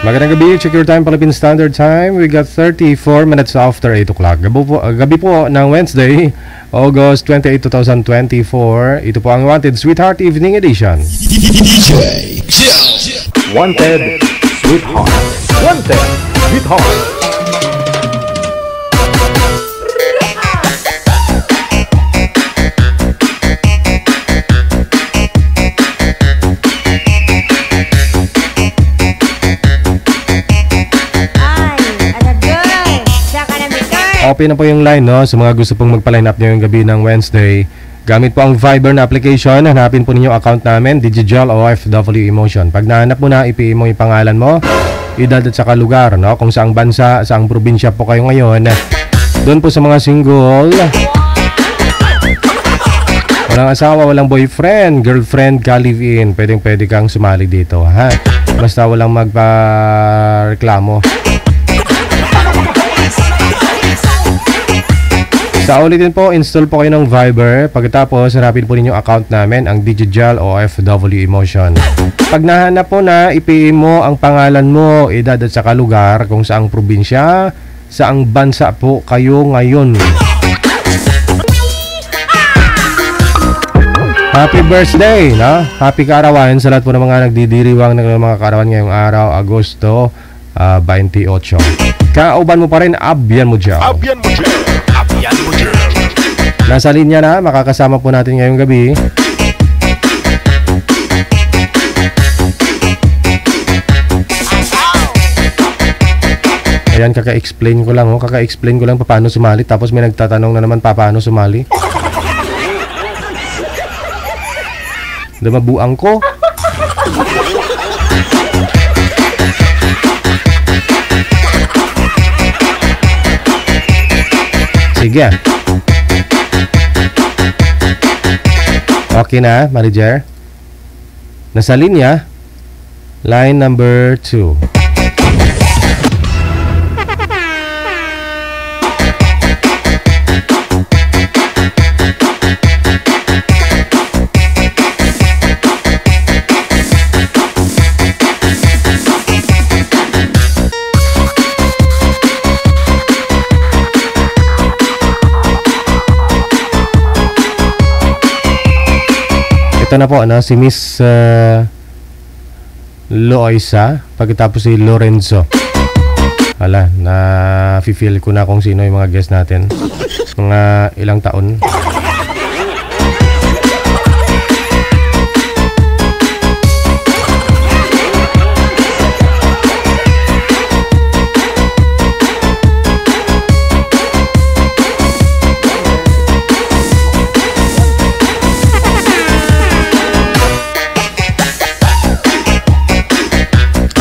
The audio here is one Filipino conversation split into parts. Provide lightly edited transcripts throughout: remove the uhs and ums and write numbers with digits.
Magandang gabi, check your time, Philippine Standard Time. We got 34 minutes after 8 o'clock. Gabi po ng Wednesday, August 28, 2024. Ito po ang Wanted Sweetheart Evening Edition. Wanted Sweetheart. Wanted Sweetheart. Open na po yung line, no? Sa mga gusto pong magpa-line up ngayong gabi ng Wednesday, gamit po ang Viber na application. Hanapin po ninyo account namin, Digijal OFW Emotion. Pag nahanap mo na, ipi mo yung pangalan mo, edad at saka lugar, no? Kung saang bansa, saang probinsya po kayo ngayon. Doon po sa mga single, walang asawa, walang boyfriend, girlfriend, ka-live-in, pwede kang sumali dito, ha? Basta walang magpa-reklamo. Sa ulitin po, install po kayo ng Viber. Pagkatapos, hanapin po ninyo account namin, ang Digijal OFW Emotion. Pag nahanap mo na, ipi mo ang pangalan mo, edad at saka lugar, kung saang probinsya, saang bansa po kayo ngayon. Happy birthday, no? Happy kaarawan sa lahat po ng mga nagdidiriwang ng mga kaarawan ngayong araw, Agosto 28. Kauban mo pa rin, abyan mo dyan. Abyan mo dyan. Abyan mo dyan. Nasa linya na, makakasama po natin ngayong gabi. Ayan, kaka-explain ko lang paano sumali. Tapos may nagtatanong na naman paano sumali. Dumabuang ko. Sige. Okay na, manager. Nasa linya, line number 2. Ito na po, no? Si Miss Loisa, pagkatapos si Lorenzo. Hala, na-feel ko na kung sino yung mga guest natin. Mga ilang taon.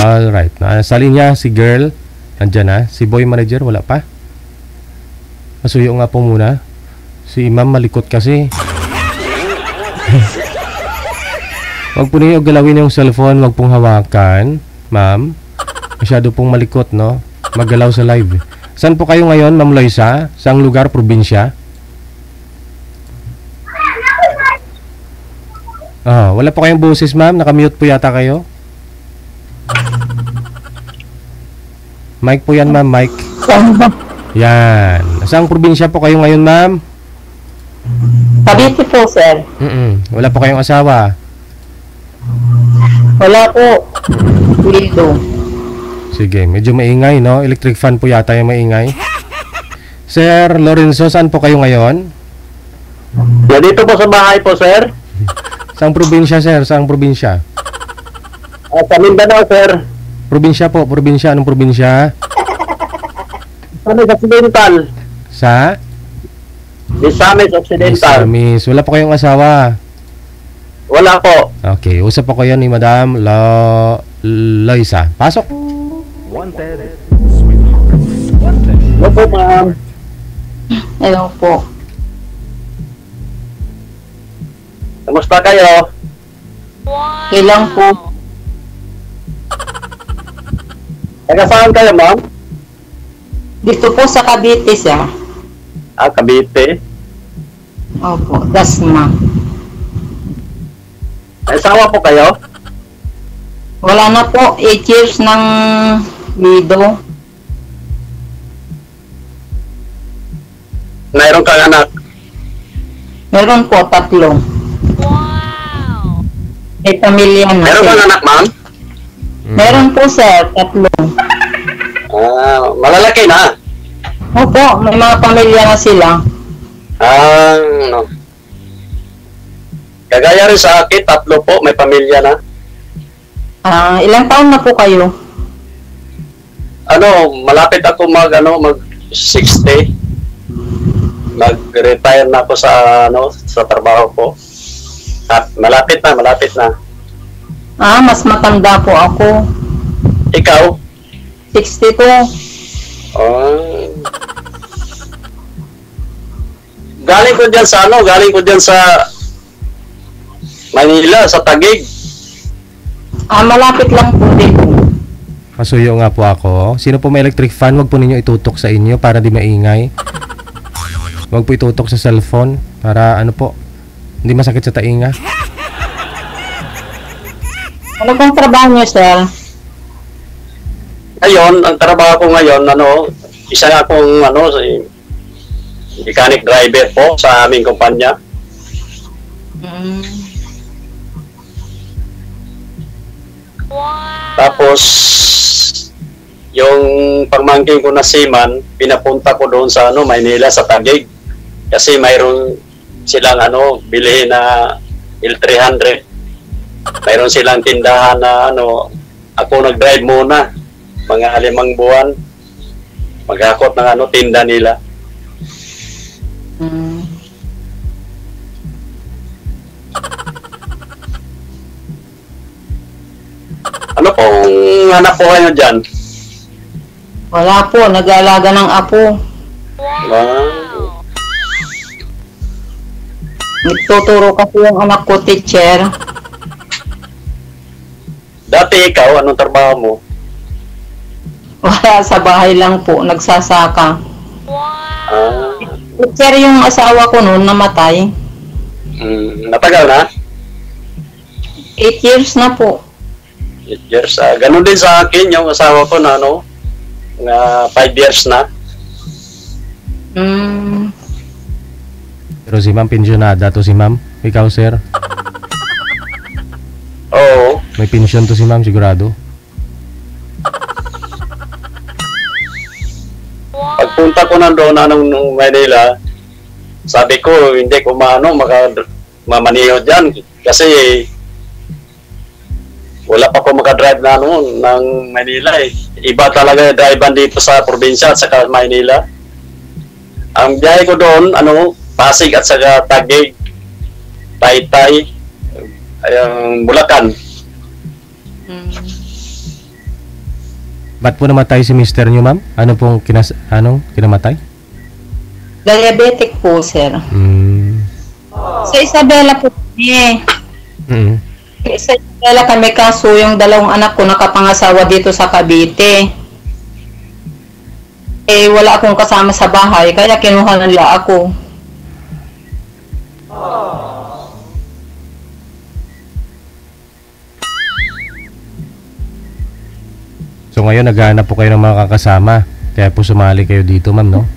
Alright, sa linya si girl, nandyan na. Si boy manager, wala pa. Masuyo nga po muna. Si ma'am malikot kasi. Wag po ninyo galawin yung cellphone, wag pong hawakan. Ma'am, masyado pong malikot, no? Maggalaw sa live. Saan po kayo ngayon, Ma'am Loisa? Saang lugar, probinsya? Wala po kayong boses, ma'am. Nakamute po yata kayo. Mic po yan, ma'am. Mic. Yan. Saang probinsya po kayo ngayon, ma'am? Cavite po, sir. Wala po kayong asawa? Wala po. Wildo. Sige, medyo maingay, no? Electric fan po yata yung maingay. Sir Lorenzo, saan po kayo ngayon? Dito po sa bahay po, sir. Saang probinsya, sir? Saang probinsya? Sa Mindanao, sir. Probinsya po, probinsya. Anong probinsya? Misamis Occidental. Sa? Misamis Occidental. Misamis. Wala po kayong asawa? Wala po. Okay, usap po kayo ni Madam Loisa. Pasok. Wanted Sweetheart. Wanted. Hello po, ma'am. Hello po. Kamusta kayo? Kailang po. Taga saan kayo, ma'am? Dito po sa Cavite, sir. Cavite. Opo, Dasma. May asawa po kayo? Wala na po, 8 years ng widow. Mayroon kang anak. Meron po, 3. May pamilya na. Mayroon sir. kang anak, ma'am? Meron po, sir, 3. Malalaki na. Opo, may mga pamilya na sila. No. Kagaya rin sa akin, 3 po, may pamilya na. Ilang taon na po kayo? Malapit ako mag 60. Mag-retire na ako sa trabaho ko. At malapit na. Mas matanda po ako. Ikaw? 62. Galing ko diyan sa Manila, sa Taguig. Malapit lang po dito. Kasuyo nga po ako. Sino po may electric fan, wag po ninyo itutok sa inyo para di maingay. Wag po itutok sa cellphone para hindi masakit sa tainga. Ano pong trabaho niyo, sir? Ngayon, ang trabaho ko ngayon, isa akong mechanic driver po sa aming kumpanya. Tapos, yung pamangkin ko na seaman, pinapunta ko doon sa Maynila, sa Taguig. Kasi mayroon silang bilhin na L300. Mayroon silang tindahan na ako nag-drive muna. Mga 5 buwan. Maghakot ng tinda nila. Ano pong hanap po kayo dyan? Wala po, nag-aalaga ng apo. Nagtuturo kasi yung anak ko, teacher. Dati ikaw, anong trabaho mo? Wala, sa bahay lang po, nagsasaka. Teacher yung asawa ko noon, namatay. Natagal na? 8 years na po. 8 years. Ganun din sa akin, yung asawa ko na 5 years na. Pero si ma'am, pensionada to si ma'am. Ikaw, sir? Oo. May pension to si ma'am, sigurado. Pagpunta ko nandoon nung Manila, sabi ko, hindi ko mamaniho dyan. Kasi wala pa ko makadrive na ng Manila eh. Iba talaga yung drivean dito sa probinsya at saka Manila. Ang biyahe ko doon, Pasig at saka Taguig, Taytay, Bulacan. Ba't po namatay si mister nyo, ma'am? Ano pong kinamatay? Diabetic po, sir. Sa Isabela po kami. Sa Isabela kami, kaso yung 2 anak ko nakapangasawa dito sa Cavite. Wala akong kasama sa bahay, kaya kinuha nila ako. So ngayon, naghahanap po kayo ng mga kakasama. Kaya po sumali kayo dito, ma'am, no?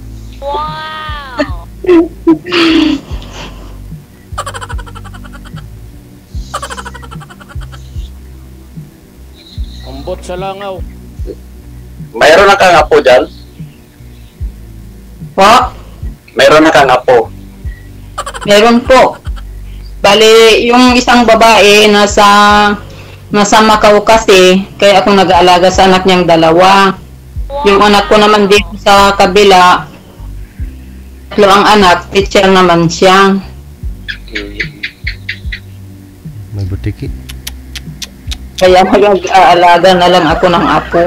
Ambot sa langaw. Mayroon na kang apo dyan? Po? Mayroon na kang apo? Meron po. Bali, yung isang babae nasa Macau kasi, kaya ako nag-aalaga sa anak niyang 2. Yung anak ko naman dito sa kabila, 3 ang anak, teacher naman siya. May butiki. Kaya mag-aalaga na lang ako ng apo.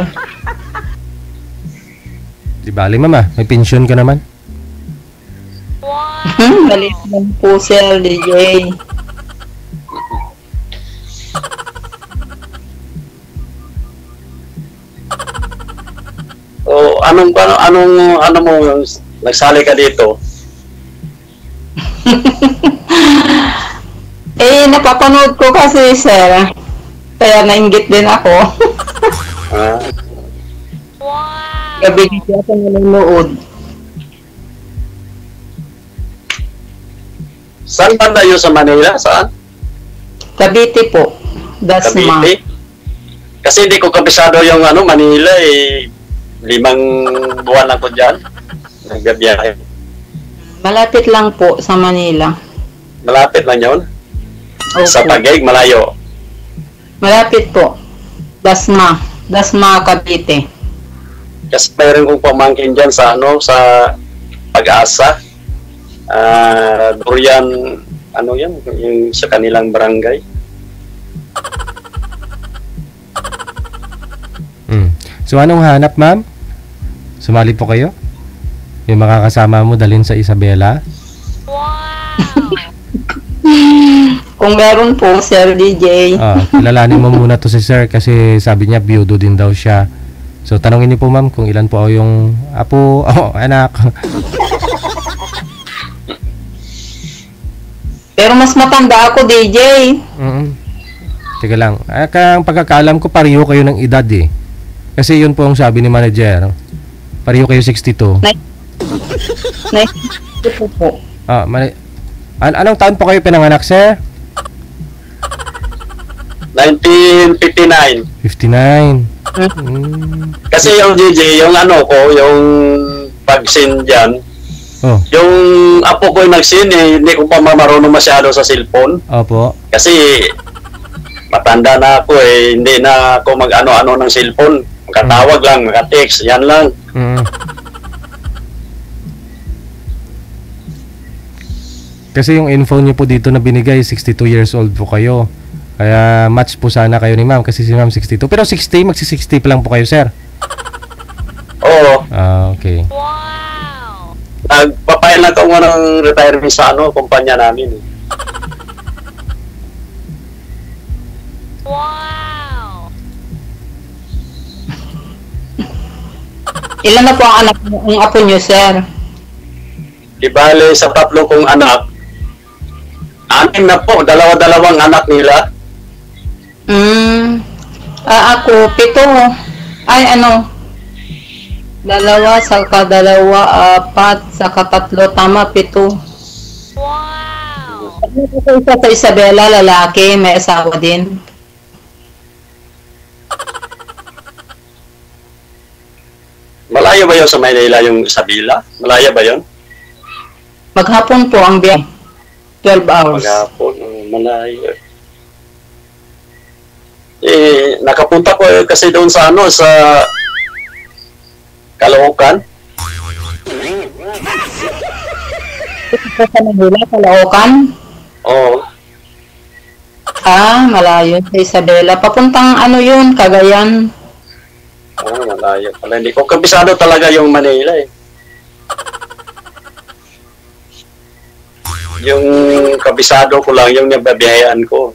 Di bali, ma'am, may pension ka naman. Maliit lang po, sir, DJ. Ano mo yung nagsali ka dito? Napapanood ko kasi, sir. Kaya nainggit din ako. Ah, Gabi kasi ako nanonood. saan banda yun sa Manila? Saan? Cavite po. Dasma. Cavite? Kasi hindi ko kabisado yung Manila eh. 5 buwan ako dyan. Nagbibiyahe. Malapit lang po sa Manila. Malapit lang yun. Sa Opo. Taguig, malayo. Malapit po. Dasma. Dasma, Cavite. Kasi mayroon kong pamangkin dyan sa sa Pag-asa. Durian, yan, yung sa kanilang barangay. So anong hanap, ma'am? Sumali po kayo? Yung makakasama mo dalhin sa Isabela? Kung meron po, Sir DJ. Kilalanin mo muna to si sir kasi sabi niya biyudo din daw siya. So tanongin niyo po, ma'am, kung ilan po yung apo, anak. Pero mas matanda ako, DJ. Teka lang. Ang pagkakaalam ko, pareho kayo ng edad eh. Kasi yun po ang sabi ni manager. Pareho kayo 62. Ito po. Anong taon po kayo pinanganak, sir? 1959. 59. Kasi yung DJ, yung yung pag-sin dyan, yung apo ko yung nag-sin hindi ko pa marunong masyado sa cellphone. Opo. Kasi matanda na ako hindi na ako mag-ano-ano ng cellphone. Makatawag lang, makatext, yan lang. Kasi yung info niyo po dito na binigay, 62 years old po kayo. Kaya match po sana kayo ni ma'am kasi si ma'am 62. Pero 60, magsi-60 pa lang po kayo, sir. Oo. Okay. Nagpapail lang ako ng retirement sa kumpanya namin. Ilan na po ang apo niyo, Sir? Di bale sa 3 kong anak, 6 na po, dalawa-dalawang anak nila. Ako, 7. Ay, 2, saka 2, 4, saka 3, tama, 7. Isa sa Isabela, lalaki, may asawa din. Malayo ba yun sa Maynila yung Isabela? Malayo ba yun? Maghapon po ang biyahe. 12 hours. Maghapon, malayo. Nakapunta ko kasi doon sa sa Caloocan. Sa Manila, Caloocan? Oo. Malayo sa Isabela. Papuntang yun, Cagayan. Malayo pala. Hindi ko kabisado talaga yung Manila eh. Yung kabisado ko lang, yung nababiyahan ko.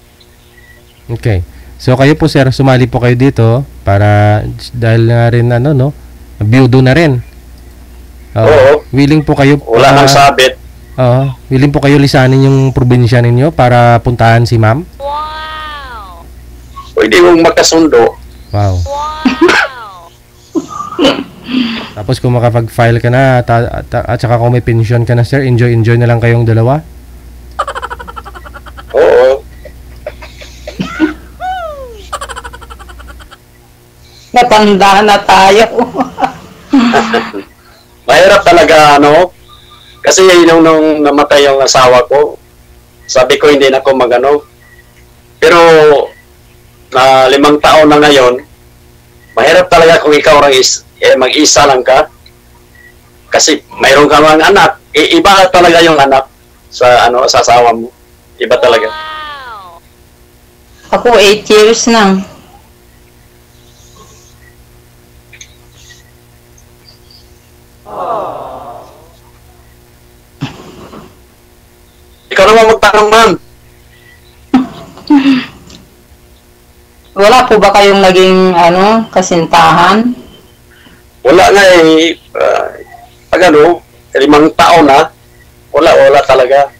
Okay. So kayo po, sir, sumali po kayo dito para dahil na rin biyudo na rin. Oo. Willing po kayo Wala nang sabit. willing po kayo lisanin yung probinsya ninyo para puntahan si ma'am? Pwede mong magkasundo. Wow. Tapos kung makapag-file ka na at saka kung may pension ka na, sir, enjoy na lang kayong dalawa? Oo. Natanda na tayo. Mahirap talaga kasi nung namatay yung asawa ko, sabi ko hindi na ako pero na 5 taon na ngayon, mahirap talaga kung ikaw mag-isa lang ka kasi mayroon ka mga anak, iba talaga yung anak sa sa asawa mo, iba talaga. Ako 8 years na. Ikaw naman magtanong, ma'am. Wala po ba kayong naging kasintahan? Wala nga pag 5 taon na, wala talaga.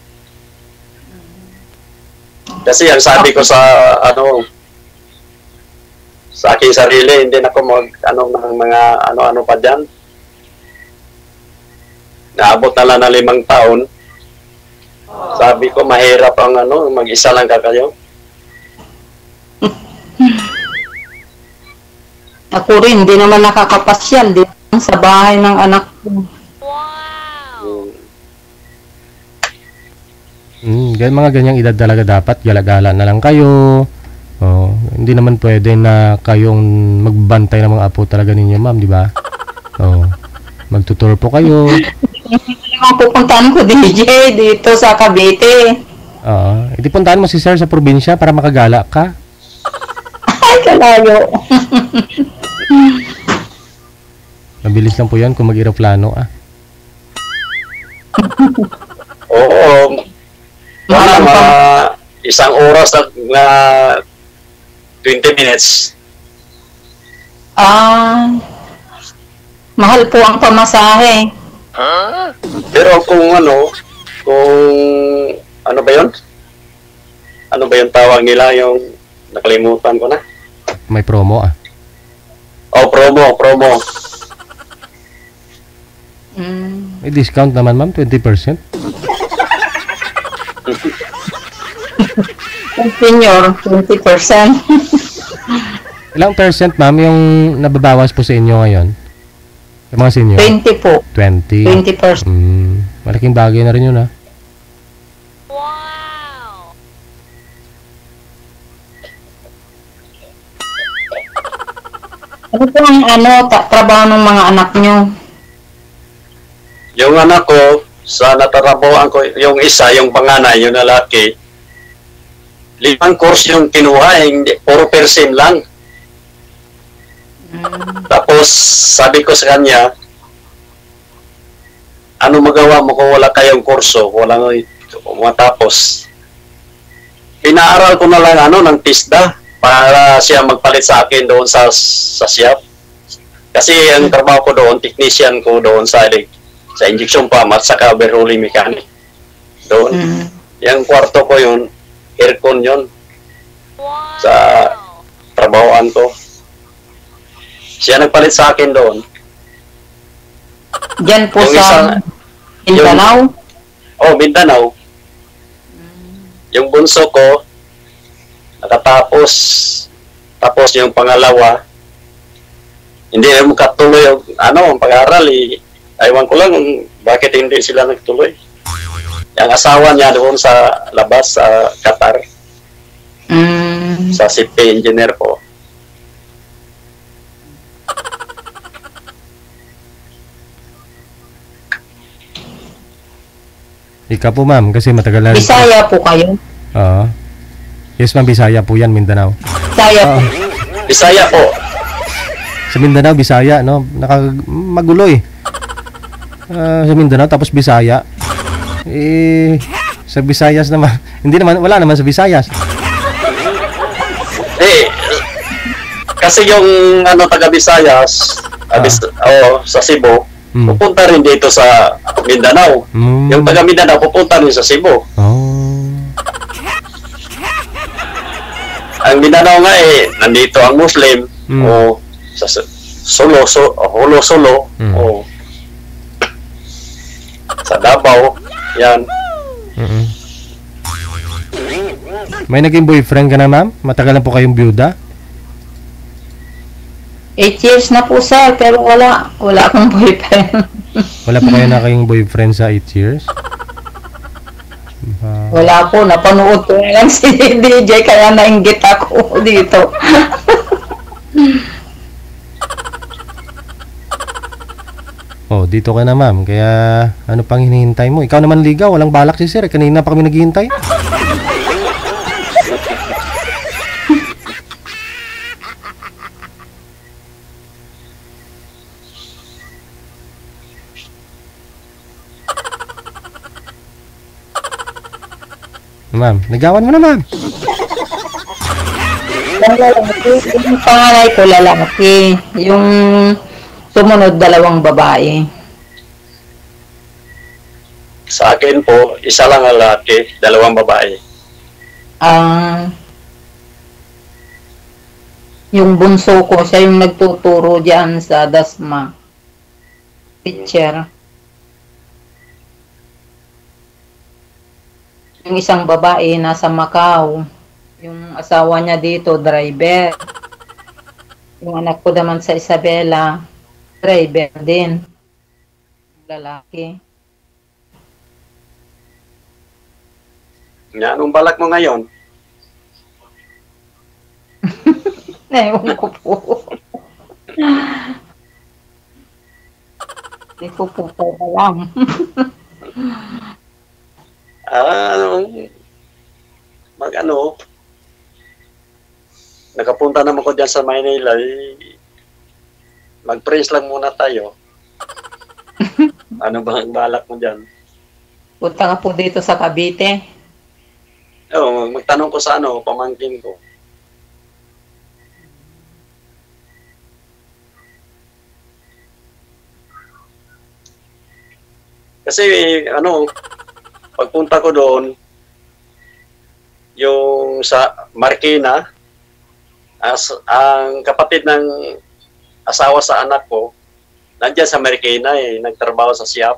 Kasi ang sabi ko sa sa aking sarili, hindi na ako ano ng mga ano-ano pa dyan. Naabot na lang na 5 taon. Sabi ko, mahirap ang mag-isa lang ka kayo. Ako rin, hindi naman nakakapasyal. Di lang sa bahay ng anak ko. Mga ganyang edad talaga dapat gala-gala na lang kayo. Hindi naman pwede na kayong magbantay ng mga apo talaga ninyo, ma'am, di ba? Magtuturo po kayo. Ang pupuntahan ko, DJ, dito sa Cavite. Hindi puntahan mo si sir sa probinsya para makagala ka. Ay, kalayo. Mabilis lang po yan kung mag-aeroplano, Oo. Wala, mga isang oras na 20 minutes. Mahal po ang pamasahe. Pero kung ano ba yun? Ano ba yung tawag nila, yung nakalimutan ko na? May promo, Promo. May discount naman, ma'am, 20%. Senior, 20%. Ilang percent, ma'am, yung nababawas po sa inyo ngayon? Yung mga senior? 20 po. 20. 20%. Malaking bagay na rin yun, Ano po ang trabaho ng mga anak nyo? Yung anak ko, sa natarabuhan ko, yung isa, yung panganay, yung lalaki, 5 course yung kinuha, hindi, puro persim lang. Tapos, sabi ko sa kanya, ano magawa mo kung wala kayong kurso, walang matapos? Pinaaral ko na lang ng TISDA para siya magpalit sa akin doon sa SIAP. Kasi ang trabaho ko doon, technician ko doon sa injection pump at saka overhauling mechanic. Doon. Yung kwarto ko yun, aircon yun. Sa trabahoan ko. Siya nagpalit sa akin doon. Diyan po sa Mindanao? Mindanao. Yung bunso ko, nakatapos. Tapos yung pangalawa, hindi na makatuloy ang pag-aaral. Aywan ko lang bakit hindi sila nagtuloy. Yung asawa niya doon sa labas, sa Qatar. Sa safety engineer po. Ikaw po, ma'am, kasi matagal na rin. Bisaya po kayo? Oo. Yes, ma'am, Bisaya po yan, Mindanao. Bisaya po. Bisaya po. Sa Mindanao, Bisaya, no? Magulo eh. Sa Mindanao, tapos Bisaya. Sa Visayas naman, wala naman sa Visayas. Kasi yung taga Visayas, sa Cebu, pupunta rin dito sa Mindanao. Yung taga Mindanao, pupunta rin sa Cebu. Ang Mindanao nga nandito ang Muslim, sa Solo, sa Davao, yan. May naging boyfriend ka na, ma'am? Matagal na po kayong byuda? 8 years na po, sir, pero wala akong boyfriend. Wala pa kayo na kayong boyfriend sa 8 years? Wala po, napanood ko lang si DJ, kaya nainggit ako dito. Dito ka na, ma'am. Kaya, ano pang hinihintay mo? Ikaw naman ligaw, walang balak si sir. Kanina pa kami naghihintay. Ma'am, nagawan mo na, ma'am. Yung panganay ko lalaki, yung sumunod 2 babae. Sa akin po, isa lang ang lalaki, 2 babae. Yung bunso ko, siya yung nagtuturo diyan sa Dasma. Teacher. Yung isang babae nasa Macau. Yung asawa niya dito, driver. Yung anak ko naman sa Isabela, driver din. Lalaki. Nga, anong balak mo ngayon? Ewan ko po. Hindi ko po alam. Mag-ano, nakapunta naman ko dyan sa Maynila, mag-praise lang muna tayo. Ano ba ang balak mo dyan? Punta ka po dito sa Cavite. Oo, magtanong ko sa pamangkin ko. Kasi pagpunta ko doon, yung sa Marikina, ang kapatid ng asawa sa anak ko, nandiyan sa Marikina nagtrabaho sa Siap.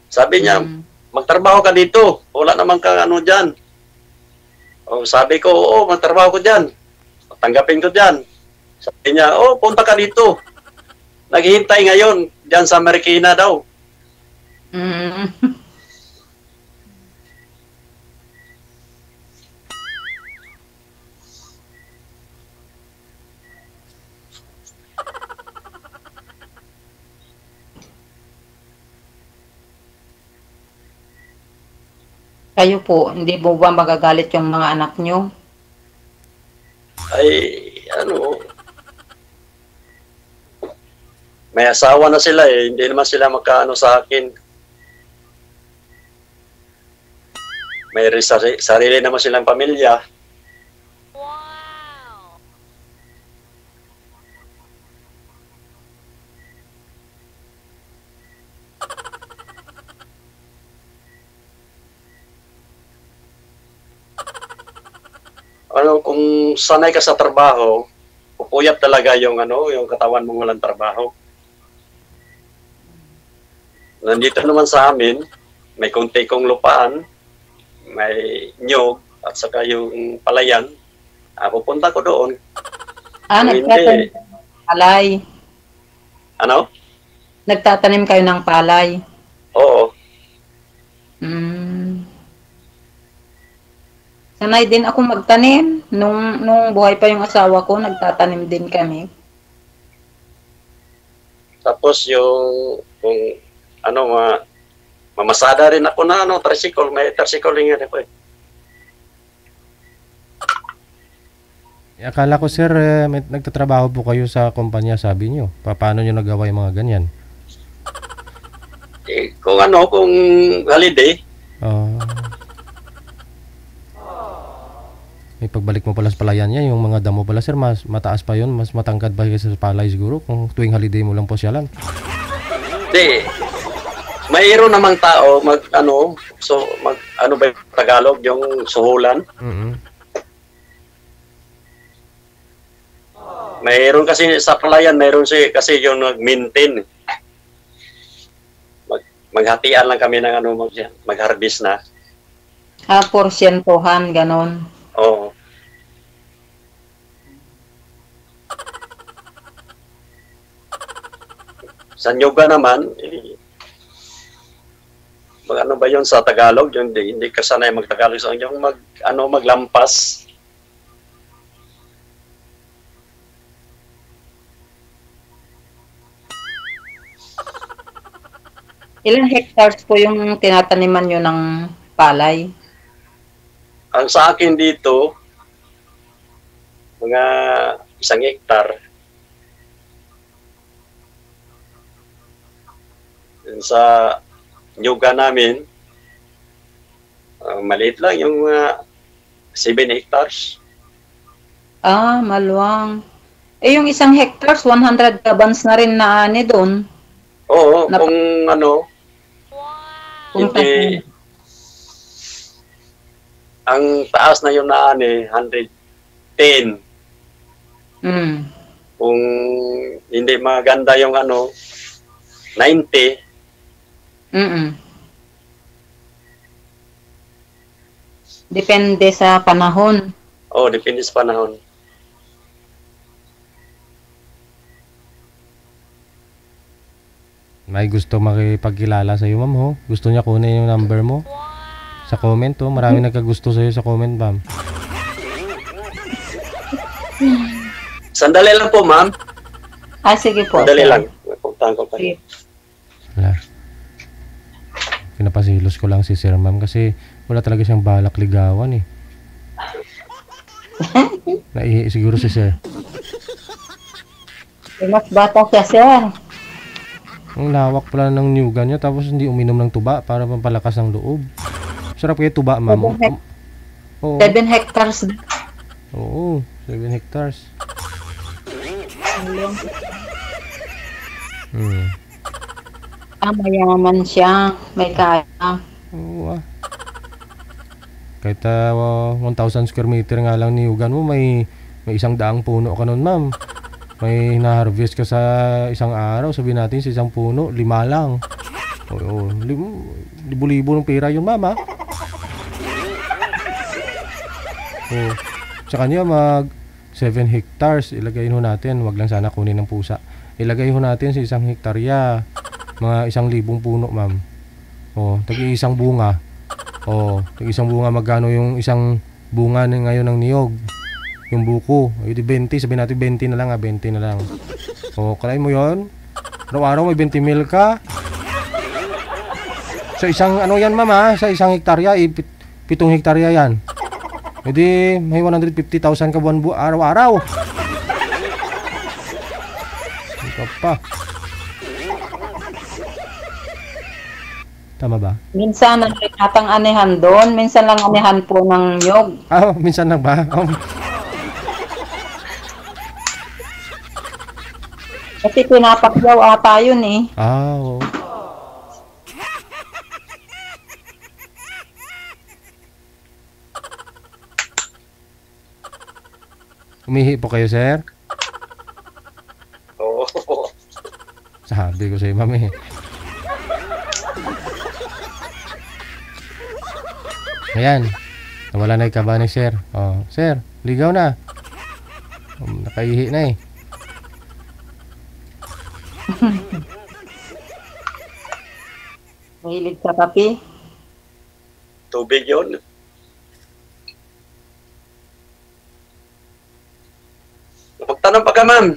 Sabi niya, magtrabaho ka dito, wala naman kang dyan. O, sabi ko, oo, magtrabaho ko dyan. Tanggapin ko dyan. Sabi niya, punta ka dito. Naghihintay ngayon, dyan sa Marikina daw. Kayo po, hindi mo ba magagalit yung mga anak nyo? Ay, may asawa na sila hindi naman sila magkaano sa akin. May sarili naman silang pamilya. Kung sanay ka sa trabaho, pupuyat talaga yung katawan mong walang trabaho. Nandito naman sa amin, may konti kong lupaan, may nyog, at saka yung palayan. Pupunta ko doon. Nagtatanim kayo ng palay. Ano? Nagtatanim kayo ng palay. Oo. Sanay din ako magtanim. Nung buhay pa yung asawa ko, nagtatanim din kami. Tapos kung mamasada rin ako na tricycle, may tricycle rin yan ako Akala ko sir, nagtatrabaho po kayo sa kumpanya, sabi nyo. Paano nyo nagawa yung mga ganyan? Kung holiday. May pagbalik mo pala sa palayan niya, yung mga damo pala sir, mas mataas pa yun, mas matangkad ba kaysa sa palay siguro kung tuwing holiday mo lang po siya lang. Hindi. Mayroon namang tao ba yung Tagalog, yung suhulan. Mayroon kasi sa palayan, mayroon kasi yung nag-maintain. Maghatian lang kami ng mag-harvest na. Porsyentuhan, ganon. Oo. Sa Nyoga naman, ba yun sa Tagalog? Yung hindi ka sanay mag-Tagalog. So, yung maglampas. Ilang hectares po yung tinataniman nyo ng palay? Ang sa akin dito, mga 1 hektar. Sa Nyoga namin, maliit lang yung 7 hectares. Maluwang. Yung 1 hectares, 100 kabans na rin na ani doon. Oo, hindi, ang taas na yung naani, 110. Mm. Kung hindi maganda yung 90, Mm. Depende sa panahon. depende sa panahon. May gusto makipagkilala sa iyo, ma'am, ho. Gusto niya kunin yung number mo. Sa comment, ho. Marami nagkagusto sa iyo sa comment, ma'am. Sandali lang po, ma'am. Sige po. Sandali sir. lang. Puntahan ko pa. Sige. Wala. Pinapasilos ko lang si Sir, ma'am, kasi wala talaga siyang balak ligawan, eh. Naihi siguro si Sir. Mas bata siya, sir. Ang lawak pala ng niyugan niya, tapos hindi uminom ng tuba para pampalakas ng loob. Sarap kayo tuba, ma'am. Oo. 7 hectares. Oo, 7 hectares. Mayaman siya. May kaya. Oo, ah. Kahit 1,000 square meter nga lang niyugan mo, may 100 puno ka nun, ma'am. May na-harvest ka sa isang araw, sabihin natin sa isang puno, 5 lang. Oo, libo-libo ng pera yun, ma'am, ha? Oo. Sa kanya, 7 hectares, ilagay ho natin, wag lang sana kunin ng pusa. Ilagay ho natin sa isang hektarya, mga 1,000 puno, ma'am. Oo, tag-iisang bunga. Oo, tag-isang bunga, magkano yung isang bunga ngayon ng niyog? Yung buko, ay di 20, sabihin natin 20 na lang, 20 na lang. O, kalain mo yon. Araw-araw may 20 mil ka. Sa isang, yan, mama, sa isang hektarya, 7 hektarya yan. E di, may 150,000 ka buwan araw-araw. Ito pa. Tama ba? Minsan natang anihan doon. Minsan lang anihan po ng nyog. Minsan lang ba? Kasi pinapakyaw ata yun eh. Oo. Umihi po kayo, sir? Oo. Sabi ko sa iyo, mami. Ayan. Nawala na yung kaba ni sir. Sir, ligaw na. Nakaihi na eh. Mahilig sa kape. Tubig yun. Magtanong pa ka, ma'am.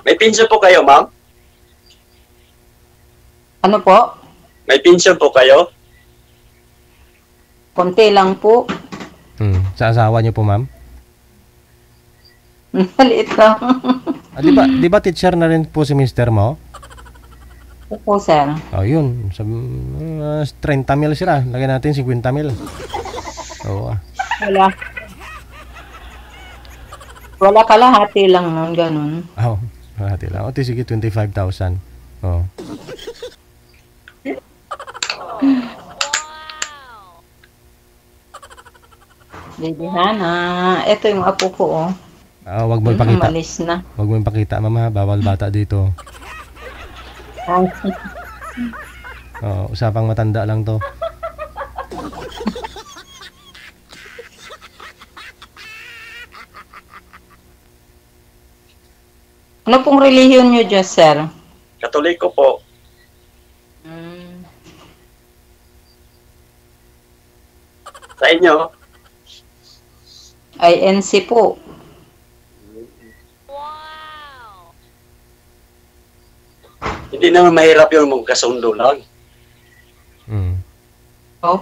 May pension po kayo, ma'am? Ano po? May pension po kayo? Konti lang po. Sa asawa niyo po, ma'am? Maliit lang. Di ba teacher na rin po si mister mo? Opo, sir. Yun. 30 mil sila. Lagyan natin 50 mil. Oo. Wala. Wala kalahati lang nun, ganun. Hati lang. Sige, 25,000. Oo. Baby Hana. Ito yung apo ko, oh. Wag mo ipakita. Umalis na. Wag mo ipakita, mama. Bawal bata dito. Usapang matanda lang to. Ano pong relihiyon nyo dyan, sir? Katoliko po. Sa inyo? INC po. Hindi naman mahirap yun magkasundo lang. Oh.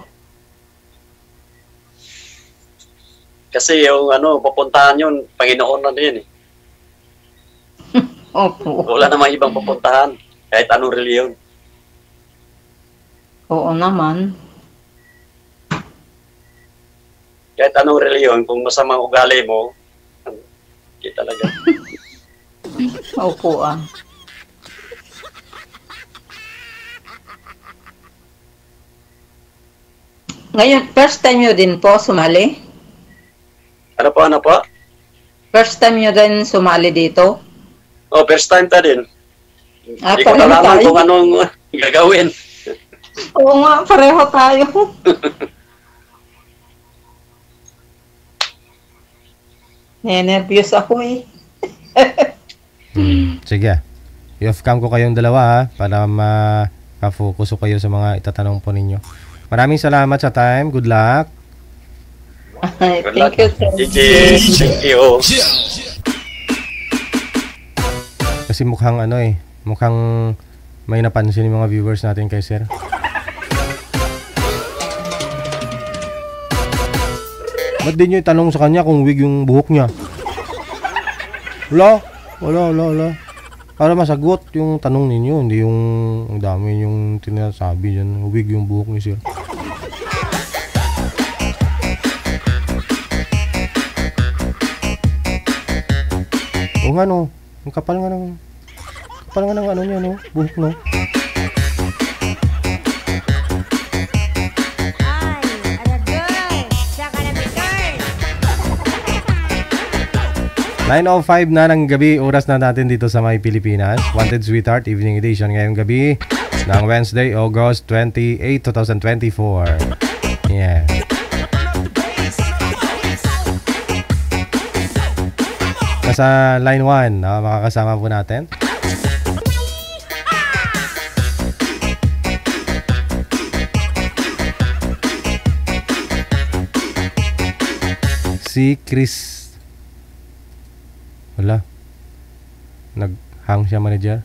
Kasi yung pupuntahan yun, Panginoon na din eh. Opo. Wala namang ibang pupuntahan. Kahit anong reliyon. Oo naman. Kahit anong reliyon, kung masamang ugali mo, hindi talaga. Opo Ngayon, first time nyo din po sumali? Ano po, ano po? First time nyo din sumali dito? Oh, first time ta din. Ah, Hindi ko pareho nalaman tayo. kung anong gagawin. Oo nga, pareho tayo. Nervyos ako eh. Sige. I-off cam ko kayong dalawa ha, para maka-focus ko kayo sa mga itatanong po ninyo. Maraming salamat sa time. Good luck. Good Thank you, sir. GG. Thank you. Kasi mukhang mukhang may napansin yung mga viewers natin kay sir. Ba't din nyo itanong sa kanya kung wig yung buhok niya? Wala. Para masagot yung tanong ninyo, hindi yung ang dami yung tinasabi dyan. Wig yung buhok ni sir. O nga no, ang kapal nga ng ano niya no, buhok no. Ay, aragay. Saka na bitar. 9:05 na ng gabi, oras na natin dito sa May Pilipinas. Wanted Sweetheart Evening Edition ngayong gabi ng Wednesday, August 28, 2024. Yeah. Nasa line 1, makakasama po natin. Si Chris. Wala. Nag-hang siya, manager.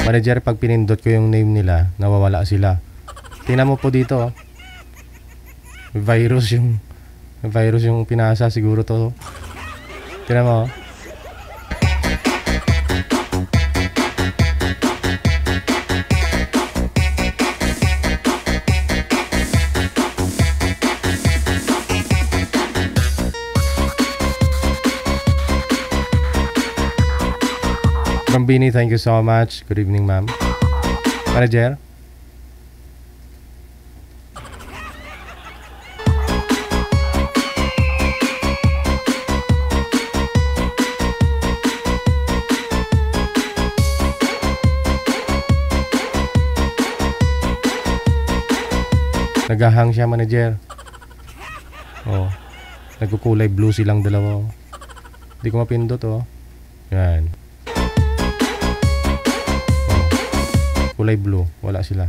Manager, pag pinindot ko yung name nila, nawawala sila. Tingnan mo po dito. Virus yung pinasa siguro to. Tingnan mo. Rambini, thank you so much. Good evening, ma'am. Manager? Nagahang siya, manager. Oh. Nagkukulay blue silang dalawa. Hindi ko mapindot, oh. Yan. Oh. Kulay blue. Wala sila.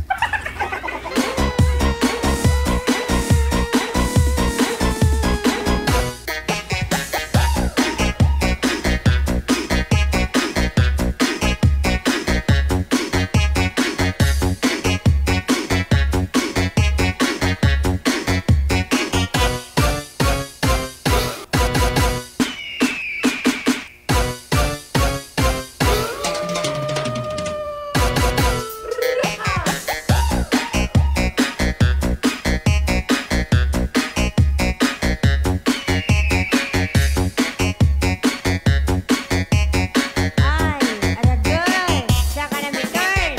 Ay, aragay. Saka na bitar.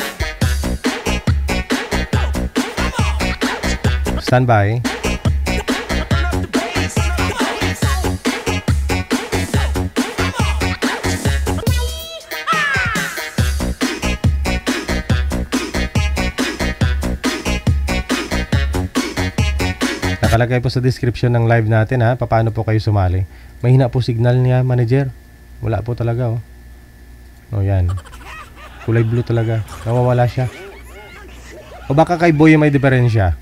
Stand by. Nakalagay po sa description ng live natin ha, paano po kayo sumali. Mahina po signal niya, manager. Wala po talaga, oh. Oh, yan. Kulay blue talaga. Nawawala siya. O baka kay Boy may diferensya.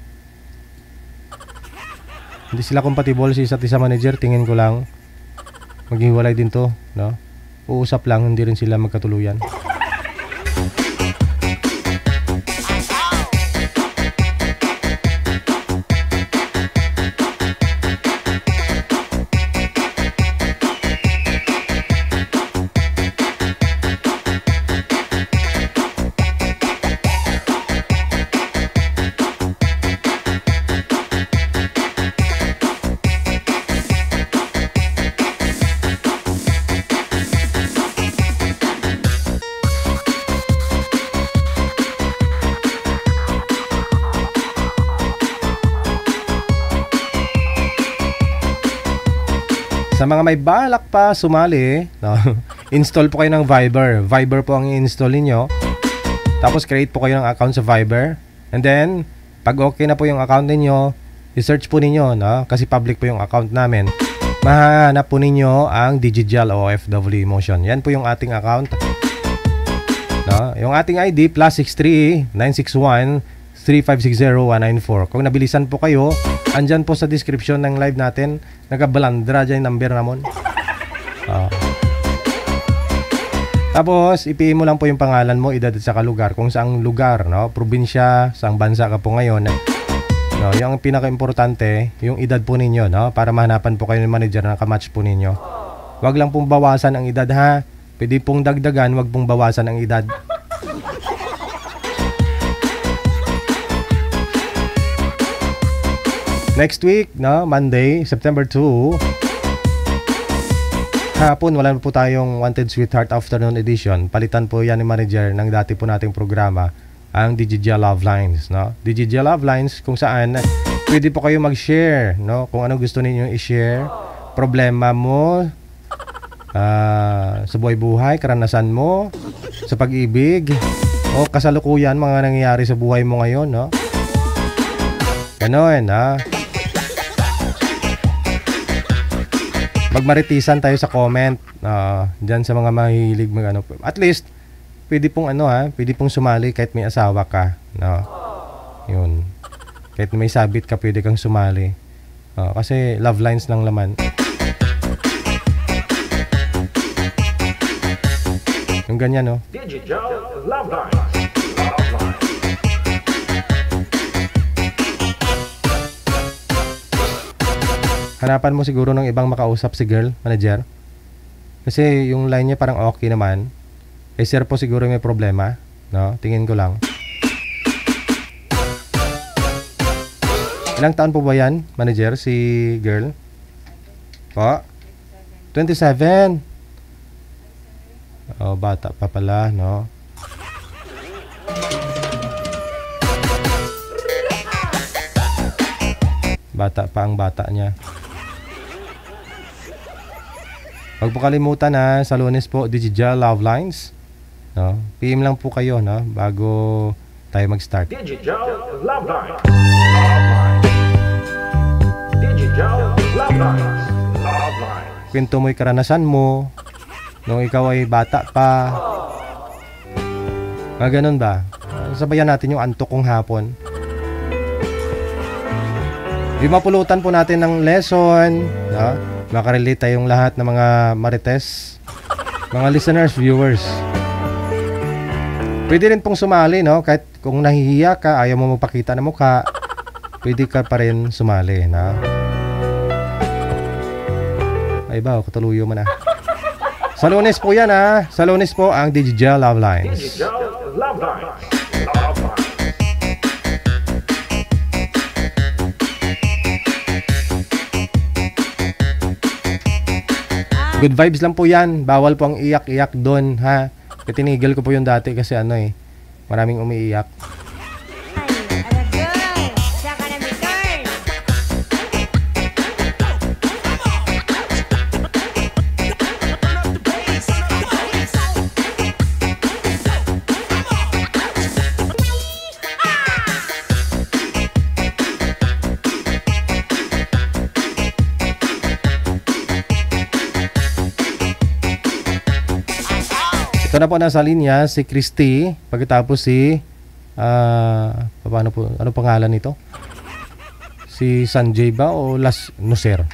Hindi sila compatible sa isa't isa, manager. Tingin ko lang. Maghiwalay din to, no? Uusap lang, hindi rin sila magkatuluyan. Sa mga may balak pa sumali, no, install po kayo ng Viber. Viber po ang i-install niyo. Tapos create po kayo ng account sa Viber. And then, pag okay na po yung account niyo, i-search po ninyo, no? Kasi public po yung account namin. Mahanap po ninyo ang Digijal OFW Emotion. Yan po yung ating account. No? Yung ating ID, +63 961 3560 194. Kung nabilisan po kayo, andyan po sa description ng live natin, nakabalandra dyan yung number namon. Tapos, ipiin mo lang po yung pangalan mo, edad at saka lugar. Kung saang lugar, no? Probinsya, saang bansa ka po ngayon. No, yung pinaka-importante, yung edad po ninyo, no? Para mahanapan po kayo ng manager na kamatch po ninyo. Wag lang pong bawasan ang edad, ha? Pwede pong dagdagan, wag pong bawasan ang edad. Next week, no, Monday, September 2, hapon, wala na po tayong Wanted Sweetheart Afternoon Edition. Palitan po yan ni manager ng dati po nating programa, ang Digijal Love Lines, no? Digijal Love Lines kung saan pwede po kayo mag-share, no? Kung ano gusto niyo i-share, problema mo sa buhay-buhay, karanasan mo sa pag-ibig, o kasalukuyan mga nangyayari sa buhay mo ngayon, no? Ganon, ha? Magmaritisan tayo sa comment, dyan sa mga mahilig mag ano. At least pwede pong pwede pong sumali kahit may asawa ka, no? Yun. Kahit may sabit ka, pwede kang sumali. Kasi love lines lang laman. Yung ganyan, no? Digijal Love Lines. Love Lines. Hanapan mo siguro ng ibang makausap si girl, manager. Kasi yung line niya parang okay naman. Eh sir po siguro may problema, no? Tingin ko lang. Ilang taon po ba yan, manager, si girl? Po? 27. Oh, bata pa pala, no? Bata pa ang bata niya. Huwag po kalimutan na sa Lunes po, Digijal Love Lines, no? PM lang po kayo, no? Bago tayo mag-start. Digijal Love Lines. Love Lines. Digijal Love Lines. Love Lines. Kwento mo yung karanasan mo nung ikaw ay bata pa. Mga ganun ba? Sabayan natin yung antok kong hapon. Yung mapulutan po natin ng lesson, no? Makarelate tayong lahat ng mga marites, mga listeners, viewers. Pwede rin pong sumali, no? Kahit kung nahihiya ka, ayaw mo magpakita ng mukha, pwede ka pa rin sumali, no? Ay ba, katuluyo mo na. Sa Lunes po yan, ha? Sa Lunes po ang Digijal Love Lines. Digijal Love Lines. Love Lines. Good vibes lang po yan. Bawal po ang iyak-iyak doon, ha? Tinigil ko po yung dati kasi maraming umiiyak. Aragay! Saka na may turn! Ito na po nasa linya si Christy, pagkatapos si paano po, ano pangalan nito? Si Sanjay ba o Las Nuser?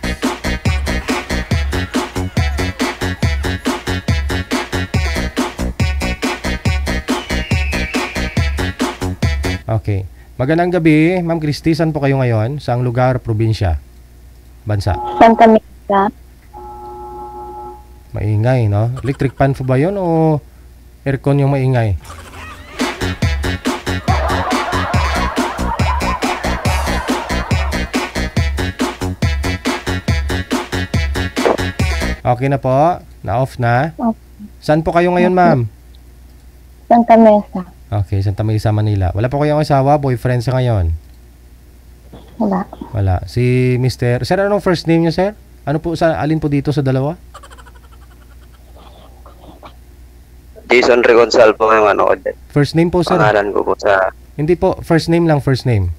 Okay. Magandang gabi, Ma'am Christy. Saan po kayo ngayon? Saang lugar, probinsya, bansa? Santa Mesa. Maingay, no? Electric fan po ba yun o aircon yung maingay? Okay na po? Na-off na? Okay. Saan po kayo ngayon, ma'am? Santa Mesa. Okay, Santa Mesa, Manila. Wala po kayong asawa, boyfriend sa ngayon? Wala. Wala. Si Mr. Sir, anong first name niyo, sir? Ano po alin po dito sa dalawa? Jason Reconsal po yung ano ko din. First name po, sir. Pangalan ko po sa Hindi po, first name lang, first name.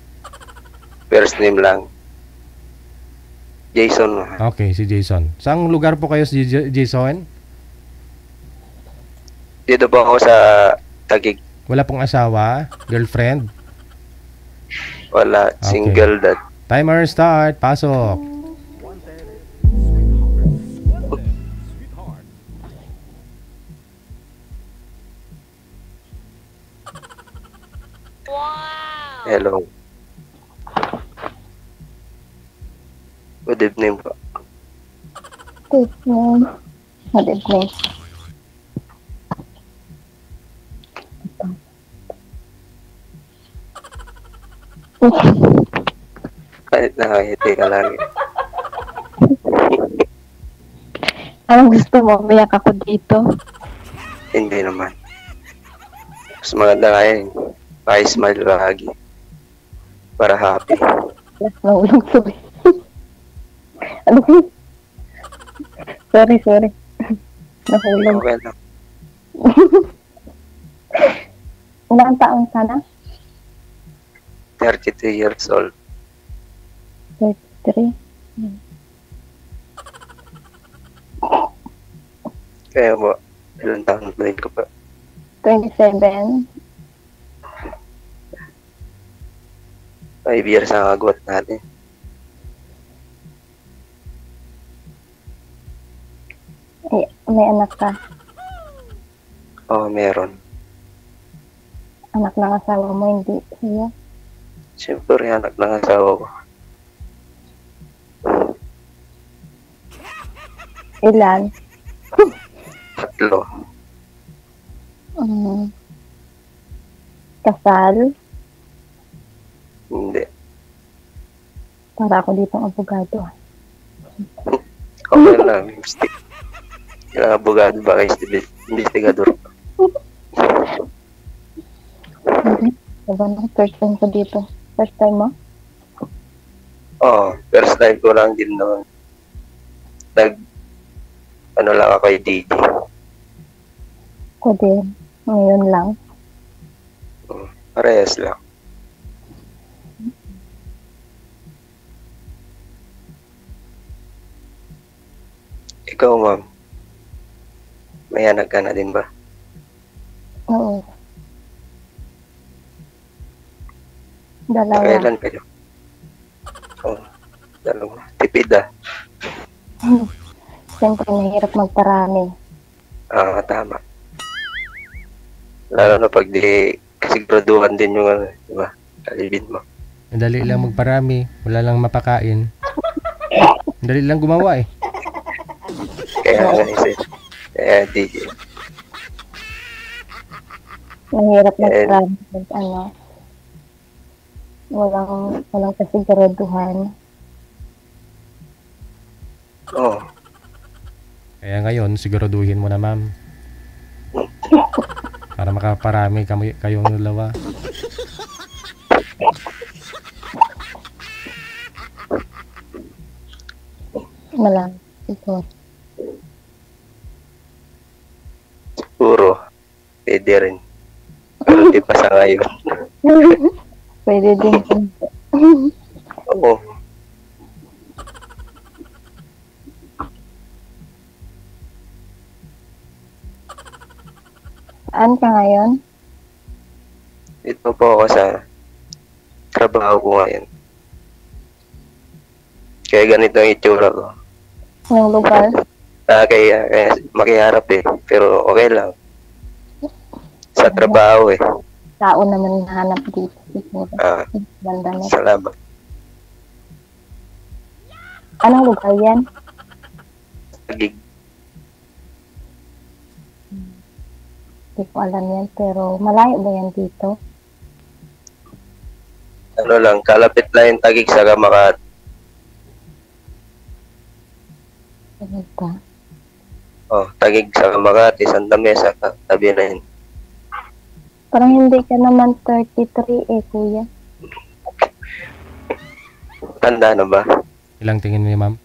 first name lang. Jason. Okay, si Jason. Saang lugar po kayo si Jason? Dito po ako sa Taguig. Wala pong asawa, girlfriend. Wala. Okay. Single dad. Timer start, pasok. Hello. Good evening po. Good evening. Good evening. Kahit nakangiti ka lagi. Anong gusto mo? Umiyak ako dito. Hindi naman. Mas maganda nga yun. Pa-smile lagi. Para happy. Yes, nahulog sorry. Ano ko? Sorry. Nahulog. Okay lang. Ilang taon ka na? 32 years old. 33. Kaya mo, ilang taon na rin ko pa. 27. 5 years ang agwat natin. May anak ka. Oo, meron. Anak ng asawa mo, hindi siya. Siyempre, anak ng asawa ko. Ilan? 3. Kasal? Hindi. Para ako ditong abogado. Okay lang. Ilang abogado ba kayo? Investigador. Diba nung first time ko dito? First time mo? Oo, first time ko lang din naman. Ano lang ako kay DJ. Ko din. Ngayon lang. Parehas lang. Ikaw, ma'am. May anak ka na din ba? Oo. Dalawa. Kailan kayo? Oh, 2. Tipid ah. Siyempre, mahirap magparami. Tama. Lalo na pag di kasiguraduhan din yung ano, di ba? Kalibin mo. Madali lang magparami, wala lang mapakain. Madali lang gumawa eh. Kaya nga isa. Kaya DJ. Mahirap magparami. Ano, walang kasiguraduhan. Oo. Kaya ngayon, siguraduhin mo na, ma'am. Para makaparami kayong dalawa. Malang. Ito. Siguro. Pwede rin. Pero di pa sa ngayon. Pwede din. Oo. Saan ka ngayon? Ito po ako sa trabaho ko ngayon. Kaya ganito ang itsura ko. Yung lugar? Kaya makiharap eh. Pero okay lang. Sa trabaho eh. Tao naman nahanap dito. Siguro. Ganda na. Salamat. Anong lugar yan? Taguig. Hindi ko alam yan. Pero malayo ba yan dito? Ano lang, kalapit lang yung Taguig sa Makati. Ano ba? Oh, Taguig sa Makati, Santa Mesa, tabi na yun. Parang hindi ka naman 33 eh, kuya. Tanda na ba? Ilang tingin niyo, ma'am?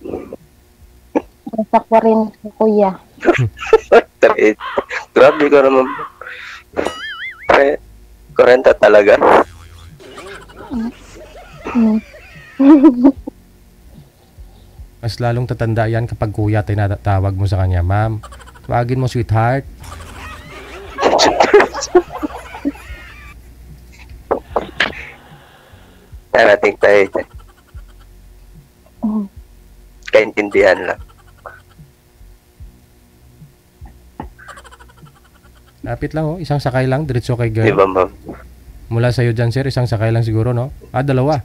Sa 40, kuya. Grabe ka naman. 40 talaga. Mm. Mas lalong tatanda yan kapag kuya tinatawag mo sa kanya. Ma'am, tawagin mo sweetheart. Narating tayo dyan. Mm. Kaintindihan lang. Lapit lang, oh. Isang sakay lang, diretso kay Di girl. ba, ma'am? Mula sa'yo dyan, sir, isang sakay lang siguro, no? Dalawa.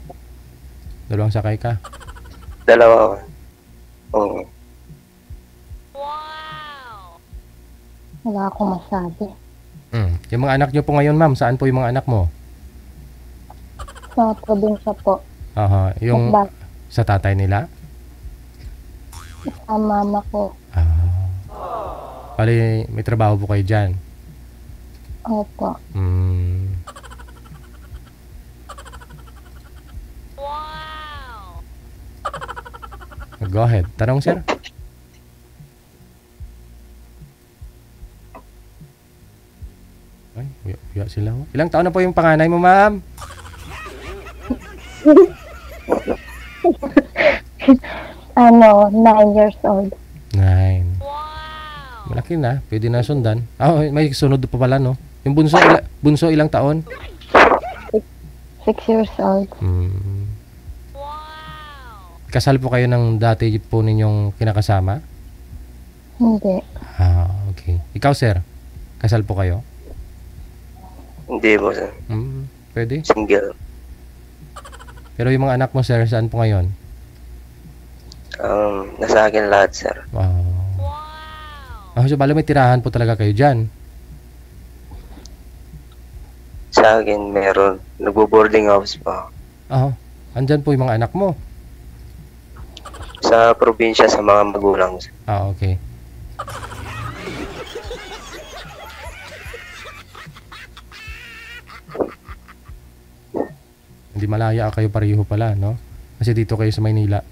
Dalawang sakay ka. Dalawa. Oo. Wala akong masabi. Yung mga anak nyo po ngayon, ma'am, saan po yung mga anak mo? Sa probinsya po. Aha, yung Bak- sa tatay nila? Sa mama ko. Bali, may trabaho po kayo dyan. Opo. Go ahead. Tanong, sir. Ay, uya sila. Oh. Ilang taon na po yung panganay mo, ma'am? Ano, 9 years old. 9. Malaki na. Pwede na sundan. May sunod pa pala, no? Yung bunso ilang taon? 6 years old. Kasal po kayo ng dati po ninyong kinakasama? Hindi. Okay. Ikaw, sir? Kasal po kayo? Hindi po, sir. Pwede. Single. Pero yung mga anak mo, sir, saan po ngayon? Nasa akin lahat, sir. Wow. So bala may tirahan po talaga kayo dyan. Sa akin, meron. Nagbo-boarding house pa. Andyan po yung mga anak mo. Sa probinsya, sa mga magulang, sir. Okay. Hindi malaya kayo pareho pala, no? Kasi dito kayo sa Maynila.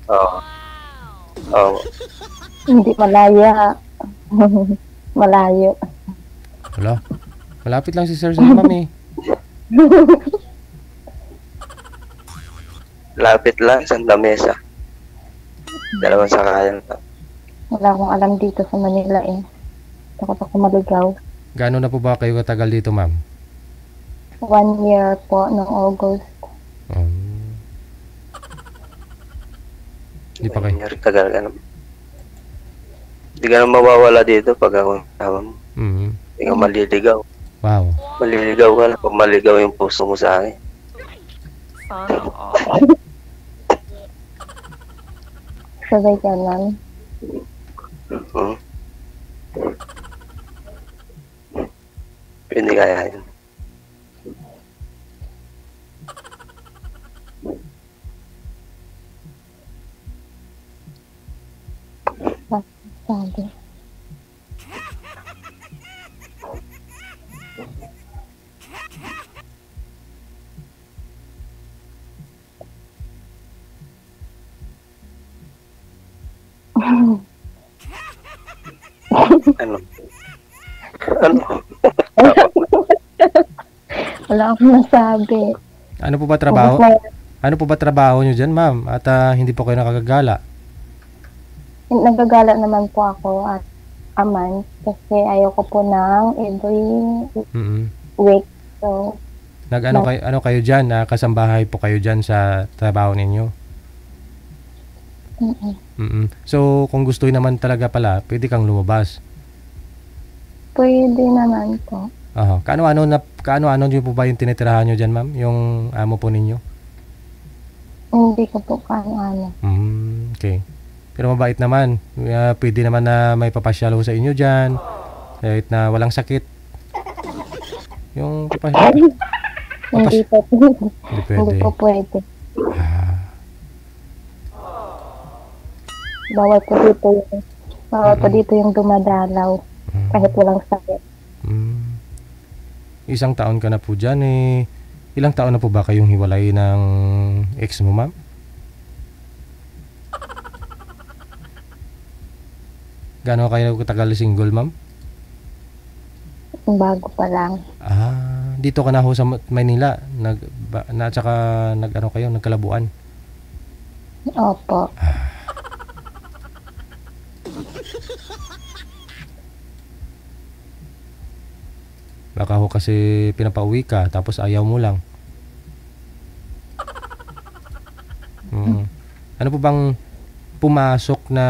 Oo. Hindi malaya. Malayo. Wala. Malapit lang si sir sa mami. Lapit lang, Santa Mesa. Dalawang sakayan pa. Wala akong alam dito sa Manila eh. Takot ako maligaw. Gaano na po ba kayo katagal dito, ma'am? 1 year po, noong August. Hindi pa kayo. Tagal ka naman. Hindi ka na mawawala dito pag ako tama mo. Hindi ka maliligaw. Wow. Maliligaw ka na pag maligaw yung puso mo sa akin. Sabay ka lang. Hindi kaya yun. Sabi. Ano? Wala akong nasabi. Ano po ba trabaho? Ano po ba trabaho nyo dyan, ma'am? At hindi po kayo nakagagala? Nagagala naman po ako at a month kasi ayoko po ng every week. So, ano kayo dyan? Kasambahay po kayo dyan sa trabaho ninyo? So, kung gusto naman talaga pala, pwede kang lumabas? Pwede naman po. Kaano-ano nyo po ba yung tinitirahan nyo dyan, ma'am? Yung amo po ninyo? Hindi ko po kaano-ano. Okay. Pero mabait naman. Pwede naman na may papasyalo sa inyo dyan. Kahit na walang sakit. Yung Hindi po pwede. Hindi pwede. Hindi po pwede. Bawal po dito yung dumadalaw. Kahit walang sakit. Isang taon ka na po dyan eh. Ilang taon na po ba kayong hiwalay ng ex mo, ma'am? Gaano kayo katagal single, ma'am? Bago pa lang. Dito ka na ho sa Maynila. Tsaka nag-ano kayo, nagkalabuan. Opo. Baka ho kasi pinapauwi ka, tapos ayaw mo lang. Ano po bang pumasok na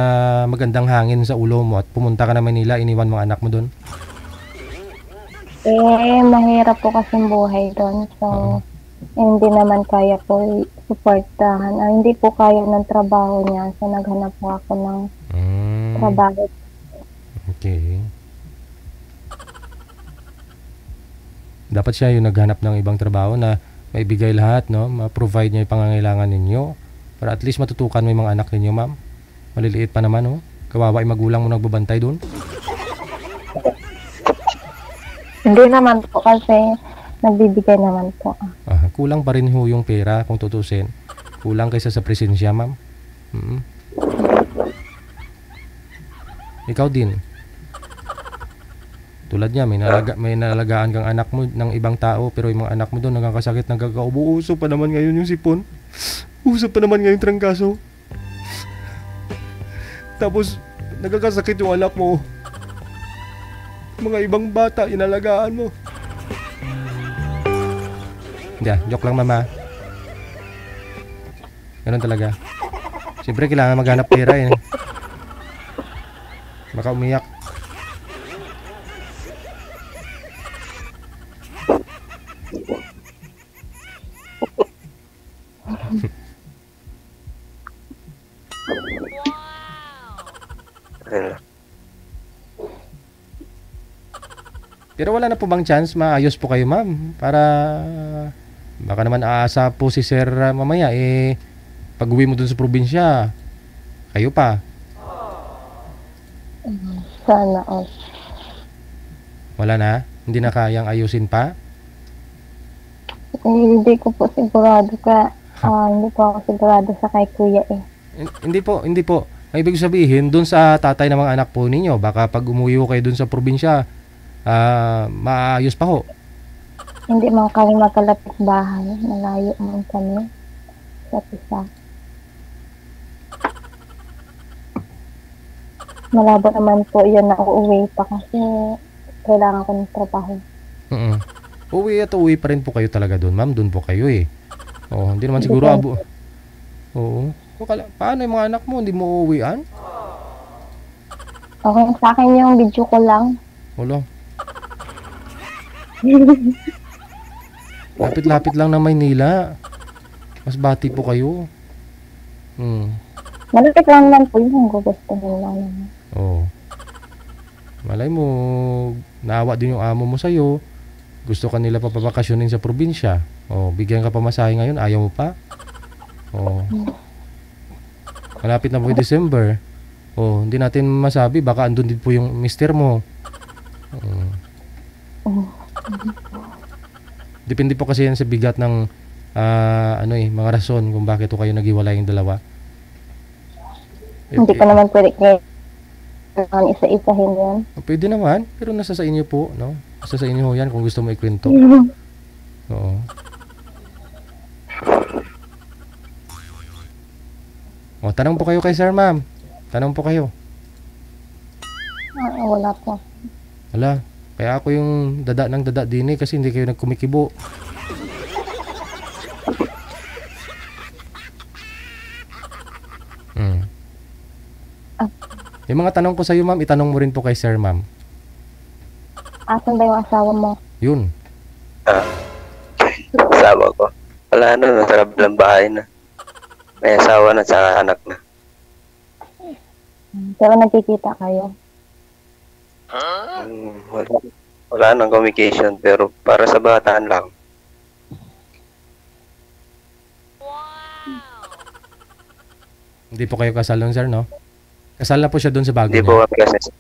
magandang hangin sa ulo mo at pumunta ka na Manila, iniwan mga anak mo doon? Mahirap po kasing buhay doon. So, hindi naman kaya po suportahan. Hindi po kaya ng trabaho niya. So, naghanap po ako ng trabaho. Okay. Dapat siya yung naghanap ng ibang trabaho na maibigay lahat, no? Ma-provide niya yung pangangailangan ninyo. Para at least matutukan mo yung mga anak ninyo, ma'am. Maliliit pa naman, no? Kawawa yung magulang mo nagbabantay doon. Hindi naman po kasi nagbibigay naman po. Kulang pa rin ho yung pera kung tutusin. Kulang kaysa sa presensya, ma'am. Ikaw din. Tulad niya, may nalagaan kang anak mo ng ibang tao, pero yung mga anak mo doon nagkakasakit, nagkakaubo. Uso pa naman ngayon yung sipon. Uso pa naman ngayon trangkaso. Tapos, nagkakasakit yung anak mo. Mga ibang bata, inalagaan mo. Hindi, joke lang, mama. Ganun talaga. Siyempre, kailangan maghanap pera eh. Baka umiyak. Pero wala na po bang chance maayos po kayo, ma'am? Para baka naman aasa po si sir mamaya pag-uwi mo dun sa probinsya, kayo pa. Sana Wala na? Hindi na kayang ayusin pa? hindi ko po sigurado hindi po ako sigurado sa kay kuya eh. Hindi po. Ang ibig sabihin, dun sa tatay ng mga anak po ninyo, baka pag umuwi kayo dun sa probinsya, maayos pa ho. Hindi man kami magkalapit bahay. Malayo man kami. Sa isa. Malabo naman po yun na uuwi pa kasi kailangan ko ng trabaho. Uwi pa rin po kayo talaga doon, ma'am. Doon po kayo eh. Hindi naman siguro Oo. Paano yung mga anak mo? Hindi mo uuwian? Okay, sa akin yung video ko lang. Wala. Lapit-lapit lang ng Maynila. Mas bati po kayo. Malapit lang naman po yung gugustuhin lang naman. Malay mo, naawa din yung amo mo sa'yo. Gusto ka nila papabakasyonin sa probinsya. Bigyan ka pamasahe ngayon, ayaw mo pa. Malapit na po yung December. Hindi natin masabi, baka andun din po yung mister mo. Depende po kasi yan sa bigat ng mga rason kung bakit po kayo naghiwalay yung dalawa. Hindi ko naman pwede kayo isa-isahin yan. Pwede naman, pero nasa sa inyo po, no? Nasa sa inyo yan kung gusto mo ikwento. Oo. Tanong po kayo kay sir, ma'am. Tanong po kayo. Wala po. Wala. Kaya ako yung dada din eh kasi hindi kayo nagkumikibo. Yung mga tanong ko sa iyo, ma'am, itanong mo rin po kay sir, ma'am. Asan ba yung asawa mo? Yun. Asawa ko. Wala na, nasa kabilang bahay na. May asawa na sa anak na. Pero nagkikita kayo? Wala nang communication pero para sa bataan lang. Hindi po kayo kasal nun, sir, no? Kasal na po siya doon sa bago Hindi niya. po kami kasi.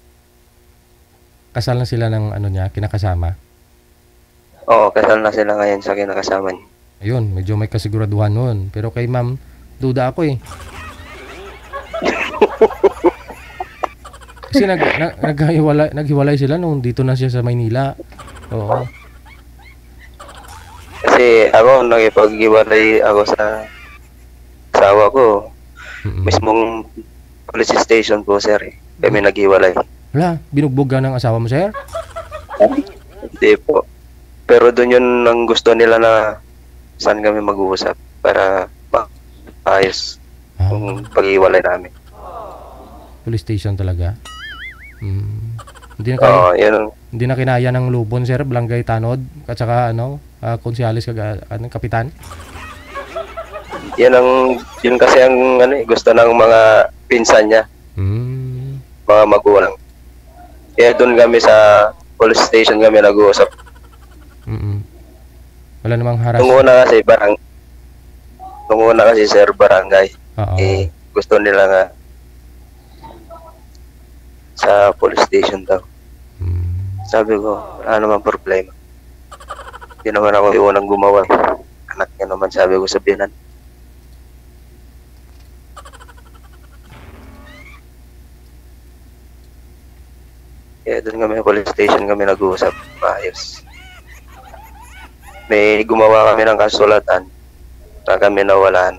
Kasal na sila ng niya, kinakasama. Oo, kasal na sila ngayon sa kinakasama niya. Ayun, medyo may kasiguraduhan noon. Pero kay ma'am, duda ako eh. Kasi naghiwalay sila nung dito na siya sa Maynila. Oo. Kasi ako, nakipag-iwalay ako sa asawa ko. Mismong police station po, sir. Kami nag-iwalay. Wala, binugbog ka ng asawa mo, sir? Hindi po. Pero doon yun ang gusto nila na saan kami mag-uusap para maayos kung pag-iwalay namin. Police station talaga? Hindi na kaya, yun. hindi na kinaya ng lubon, sir, Barangay Tanod, at saka konsyales kapitan? Yun kasi ang gusto ng mga pinsan niya. Mga magulang. Kaya doon kami sa police station kami nag-uusap. Wala namang haras. Nung una kasi sir, barangay. Gusto nila nga sa police station daw. Sabi ko, wala naman problema. Hindi naman ako yung unang gumawa. Anak niya naman, sabi ko, sabihan. Kaya doon kami sa police station kami nag-uusap. Ayos. May gumawa kami ng kasulatan na kami nawalan.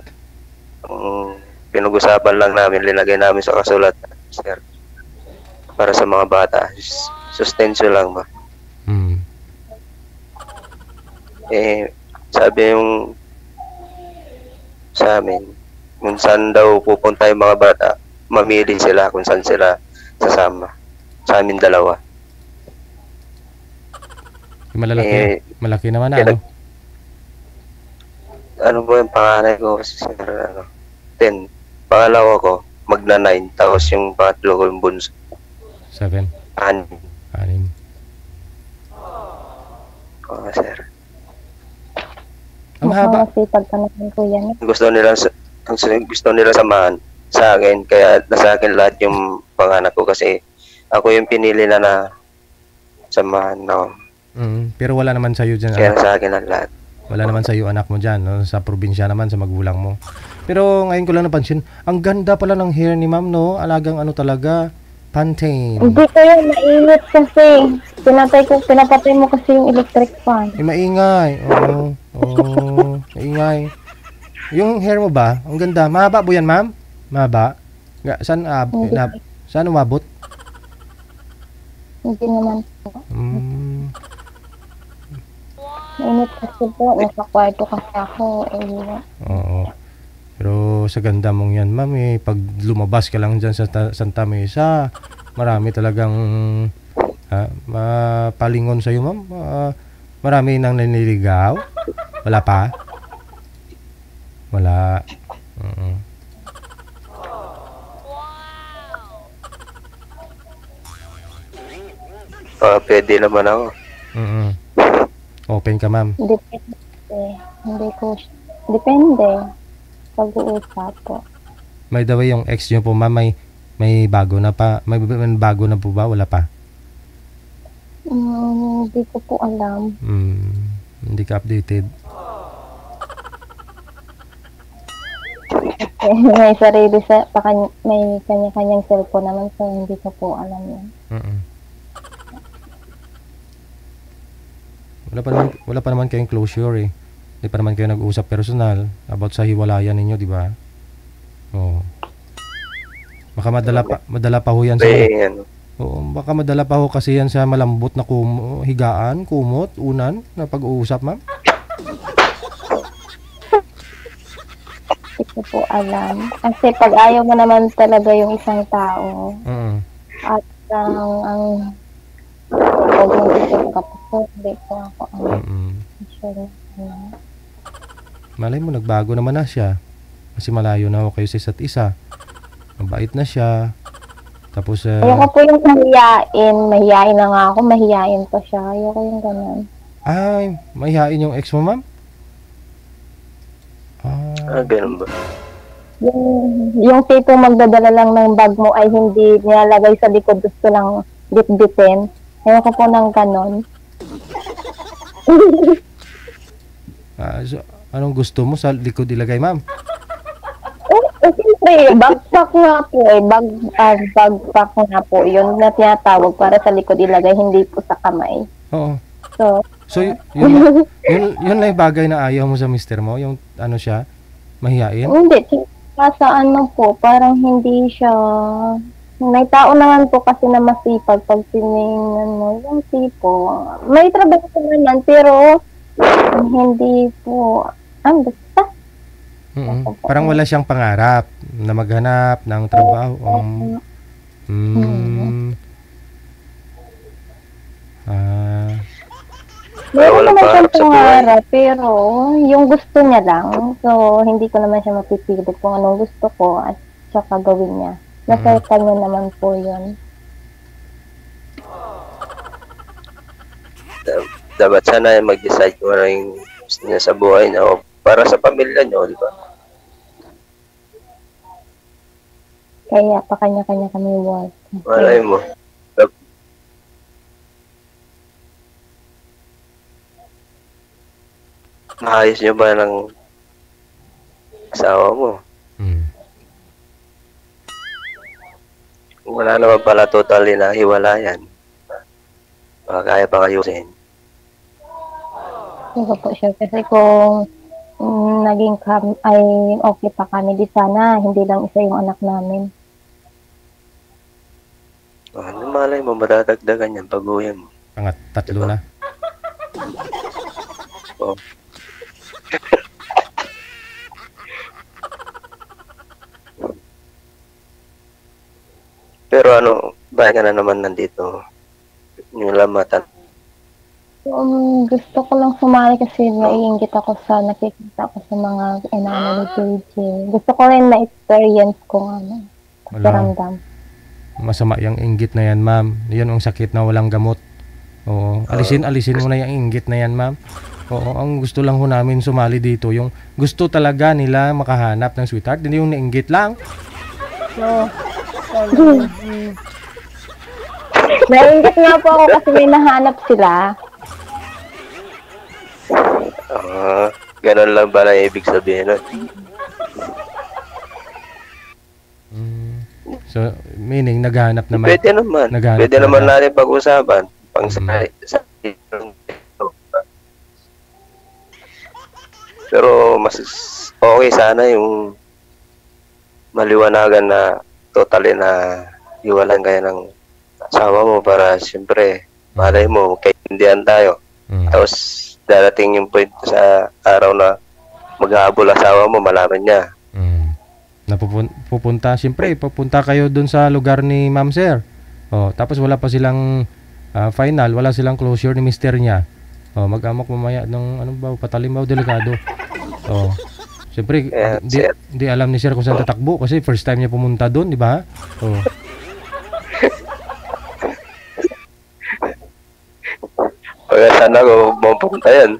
Ang pinag-usapan lang namin, linagay namin sa kasulatan, sir. Para sa mga bata. Sustensyo lang ba? Sabi yung sa amin, kung saan daw pupunta yung mga bata, mamili sila kung saan sila sasama. Sa amin dalawa. Malaki naman Ano po yung panganay ko, sir? 10. Pangalawa ko, magna-9. Tapos yung pangatlo ko yung bunso. 7. 6. Oo, sir. Ang haba. Masipag ka naman, kuya. Gusto nila samahan sa akin. Kaya nasa akin lahat yung panganak ko kasi ako yung pinili na samahan ako. Pero wala naman sa'yo dyan. Kaya sa akin ang lahat. Wala naman sa'yo anak mo dyan. No? Sa probinsya naman, sa magulang mo. Pero ngayon ko lang napansin, ang ganda pala ng hair ni ma'am, no? Alagang talaga, Pantene. Hindi ko yun, mainit kasi. Pinapatay mo kasi yung electric fan. Maingay. Oo, maingay. Yung hair mo ba, ang ganda. Mahaba po yan, ma'am? Mahaba? Saan umabot? Hindi naman po. Mainit kasi po. Nasa kwarto kasi ako. Oo. Pero sa ganda mong yan, ma'am, pag lumabas ka lang dyan sa Santa Mesa, marami talagang mapalingon sa'yo, ma'am. Marami nang naniligaw. Wala pa? Wala. Pwede naman ako. Open ka, ma'am. Depende. Pag-uusap po. May daw yung ex nyo po, ma'am, may bago na pa. May bago na po ba? Wala pa? Hindi ko po alam. Hindi ka updated. May sarili may kanya-kanyang cellphone naman, so hindi ko po alam yan. Wala pa naman kayong closure eh. Hindi pa naman kayo nag-usap personal about sa hiwalayan ninyo, di ba? Oo. Baka madala pa ho yan sa... Oo, baka madala pa ho kasi yan sa malambot na higaan, kumot, unan na pag-uusap, ma'am. Hindi ko po alam. Kasi pag ayaw mo naman talaga yung isang tao, at ang pag-uusap ka po, hindi po ako sure. Malay mo, nagbago naman na siya. Kasi malayo na ho kayo sa isa't isa. Mabait na siya. Tapos, ayoko po yung mahiyain. Mahiyain na nga ako. Mahiyain pa siya. Ayoko yung ganun. Ay, mahiyain yung ex mo, ma'am? Ganun ba? Yung tipo magdadala lang ng bag mo ay hindi nilalagay sa likod. Gusto lang bit-bitin. Ayoko po ng ganun. So, anong gusto mo sa likod ilagay, ma'am? Backpack nga po eh. Backpack nga po. Yun na tinatawag para sa likod ilagay, hindi po sa kamay. Oo. So, So, yun lang yung bagay na ayaw mo sa mister mo? Yung ano siya? Mahihain? hindi. Sa ano po, parang hindi siya... May tao naman po kasi na masipag pag tinignan mo. Yung tipo, may trabaho ko naman, pero hindi po... basta. Parang wala siyang pangarap na maghanap ng trabaho. Meron walang naman siyang pangarap sa buhay. pangarap, pero yung gusto niya lang. So, hindi ko naman siya mapipilit kung anong gusto ko at saka gawin niya. Nasa kanya naman po yun. Dapat sana mag-decide kung ano yung gusto niya sa buhay niya o para sa pamilya niyo, di ba? Kaya pa kanya-kanya kami work. Malay mo. Maayos niyo ba ng asawa mo? Wala naman pala totally na hiwalayan. Baka kaya pa ayusin. Diba po siya? Kasi kung naging ay okay pa kami, di sana hindi lang isa yung anak namin. Ano malay mo, madadagdagan yan pag-uwi mo. Tatlo na. Oh. Pero ano, bakit ka na naman nandito? Yung lamatan. Gusto ko lang sumali kasi naiingit ako sa nakikita ko sa mga enano ni JJ. Gusto ko rin na-experience kung ano. Pakiramdam. Masama yung inggit na yan, ma'am. Yan ang sakit na walang gamot. Oo. Alisin mo na yung inggit na yan, ma'am. Oo, ang gusto lang ho namin sumali dito, yung gusto talaga nila makahanap ng sweetheart, hindi yung nainggit lang. Nainggit nga po ako kasi may nahanap sila. Ganun lang ba na ibig sabihin nun? So, meaning, naghahanap naman. Pwede naman. Pwede naman natin pag-usapan. Pero mas okay sana yung maliwanagan na totally na iwalan kayo ng asawa mo para siyempre malay mo kaintindihan tayo. Tapos darating yung point sa araw na maghahabol asawa mo, malaman niya. Na pupunta, siyempre pupunta kayo dun sa lugar ni Ma'am Sir. Tapos wala pa silang final, wala silang closure ni mister niya. Mag-amok mamaya ng ano ba, patalim ba o delikado. Siyempre, di alam ni Sir kung saan tatakbo kasi first time niya pumunta doon, di ba? Pagka sana ko mapunta yan.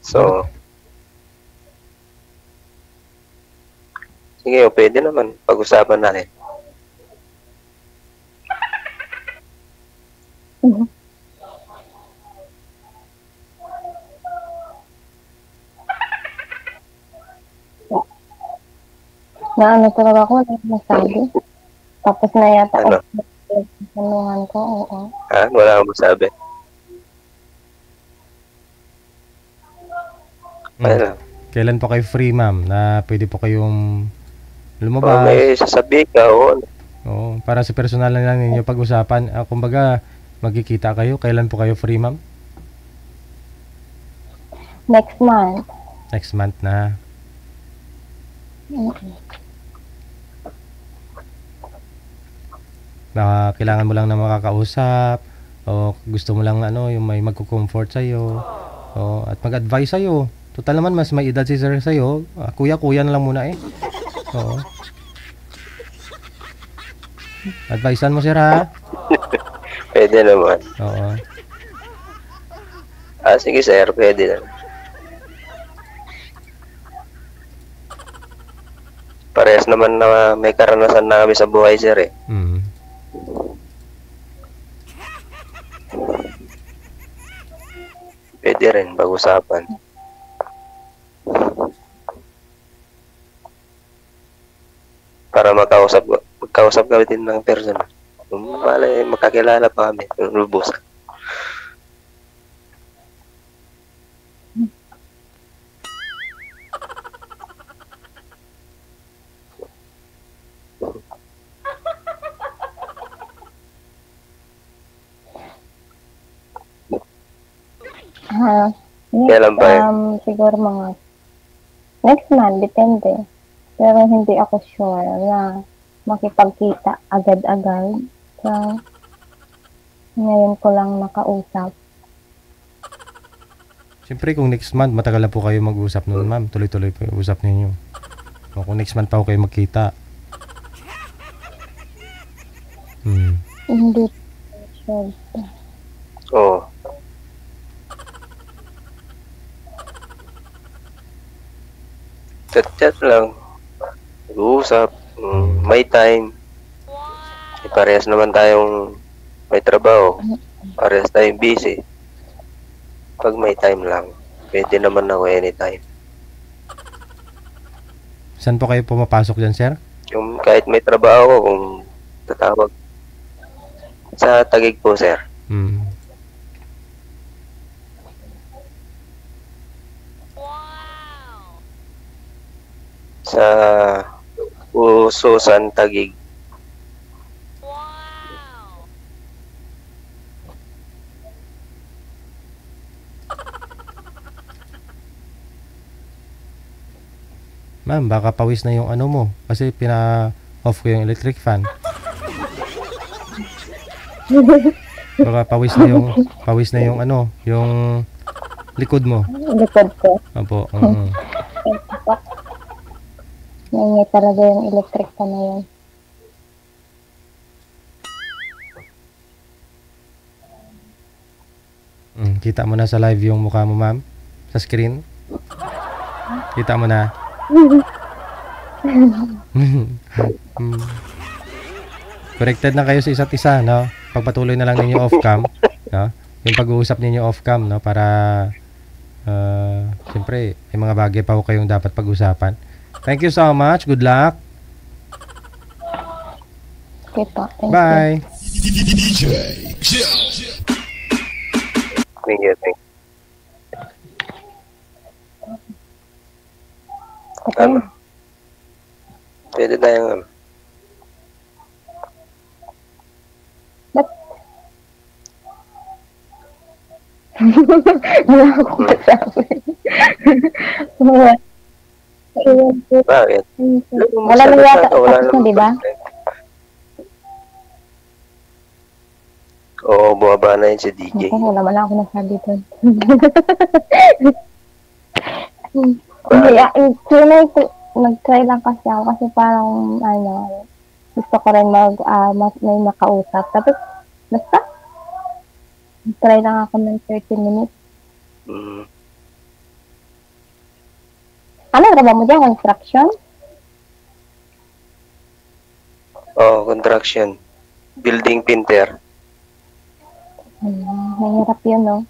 So, sige, pwede naman pag-usapan natin. Na ano talaga ako, wala masabi. Tapos na yata Ano? tanungan ko, oo. Wala akong masabi. Kailan po kayo free, ma'am, na pwede po kayong lumabas? May sasabihin ka, Oo, para sa personal na lang ninyo pag-usapan. Kumbaga, magkikita kayo. Kailan po kayo free, ma'am? Next month. Next month na. Kailangan mo lang na makakausap o gusto mo lang yung may magko-comfort sa'yo at mag-advise sa'yo. Total naman mas may edad si Sir sa'yo. Kuya na lang muna Oo. Advisean mo, Sir, ha? Pwede naman. Oo. Sige, sir, pwede na. Parehas naman na may karanasan na kami sa buhay, sir, eh. Pwede rin, pag-usapan. Para magkausap kami din ng personal. Kung malay, magkakilala pa kami. Lubos. Kailan ba yun? Siguro mga next month, depende. Pero hindi ako sure na makipagkita agad-agad. So, ngayon ko lang nakausap. Siyempre, kung next month, matagal na po kayo mag-usap noon, ma'am. Tuloy-tuloy po yung usap ninyo. O, kung next month pa kayo magkita. Hindi sure. Oo. Chat-chat lang. Mag-uusap. May time. Parehas naman tayong may trabaho. Parehas tayong busy. Pag may time lang, pwede naman ako anytime. Saan po kayo pumapasok dyan, sir? Yung kahit may trabaho ko, kung tatawag. Sa Taguig po, sir. Sa Ususan, Taguig. Ma'am, baka pawis na yung ano mo. Kasi pina-off ko yung electric fan. Baka pawis na yung ano, yung likod mo. Likod ko. Opo. Ngayon talaga yung electric pa na yun. Kita mo na sa live yung mukha mo, ma'am? Sa screen? Kita mo na? Corrected na kayo sa isa't isa, no? Pagpatuloy na lang ninyo off-cam, no? Yung pag-uusap ninyo off-cam, no? Para siyempre, may mga bagay pa ho kayong dapat pag-usapan. Thank you so much. Good luck. Okay po. Thank Bye. Thank you. Okay. Pwede tayong Ba't? Wala akong masabi. Bakit? Wala na yata tapos na, di ba? Oo, bumaba na yun si DJ. Naku, wala man ako nasabi doon. Nag-try lang kasi ako kasi parang gusto ko rin may makausap. Tapos, basta, try lang ako ng 30 minutes. Ano trabaho mo dyan? Construction? Oo, construction. Building painter. Mahirap yun, no?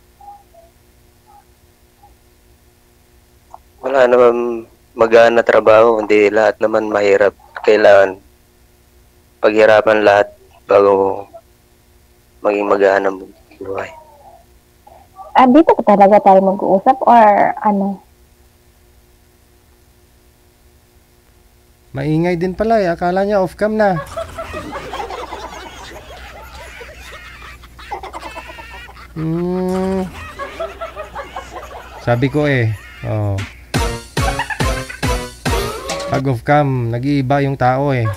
Wala naman magaan na trabaho, hindi lahat naman mahirap. Kailangan paghirapan lahat bago maging magaan ang buhay. Dito pa talaga tayo mag-uusap or ano? Maingay din pala eh. Akala niya off-cam na. Sabi ko eh. Oh. Pag off-cam, nag-iiba yung tao eh.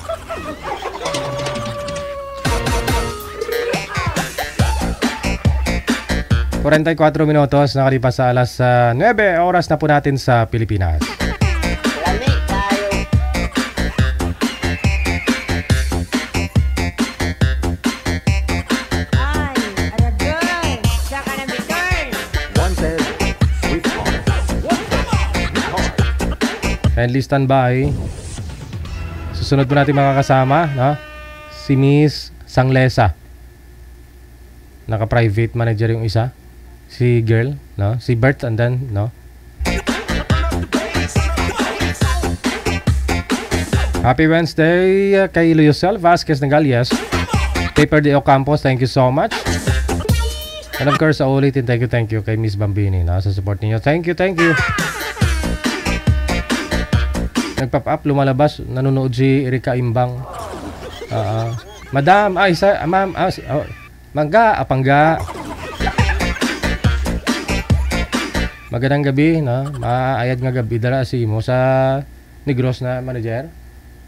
...44 minutos, nakalipas sa alas 9 oras na po natin sa Pilipinas. Kindly stand by. Susunod po natin mga kasama, no? Si Miss Sanglesa. Naka-private manager yung isa. si girl, no? Si Bert and then, no? Happy Wednesday kay Luisel Vasquez ng Galias. Paper de Ocampos, thank you so much. And of course, ulitin, thank you kay Miss Bambini, no? Sa support niyo. Thank you. Nag-pop up, lumalabas, nanonood si Erika Imbang. Madam, ma'am, mangga, apangga. Magandang gabi, no? Maayad nga gabi dala si mo sa Negros na manager.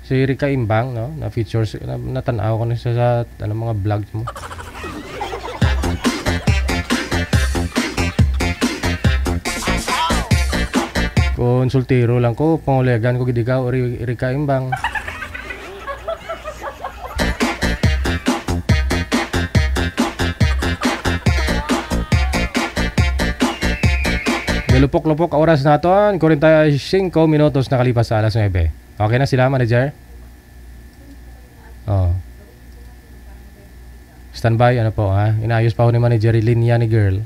Si Erika Imbang, no? Na features, natanaw ko na sa mga vlogs mo. Konsultiro lang ko, pangulegan ko gid ikaw, Erika Imbang. Lupok-lupok oras naton, 45 minutos nakalipas sa alas 9. Okay na sila, manager? Oh. Standby, ano po, ha? Inayos pa ako ni manager yung linya ni girl.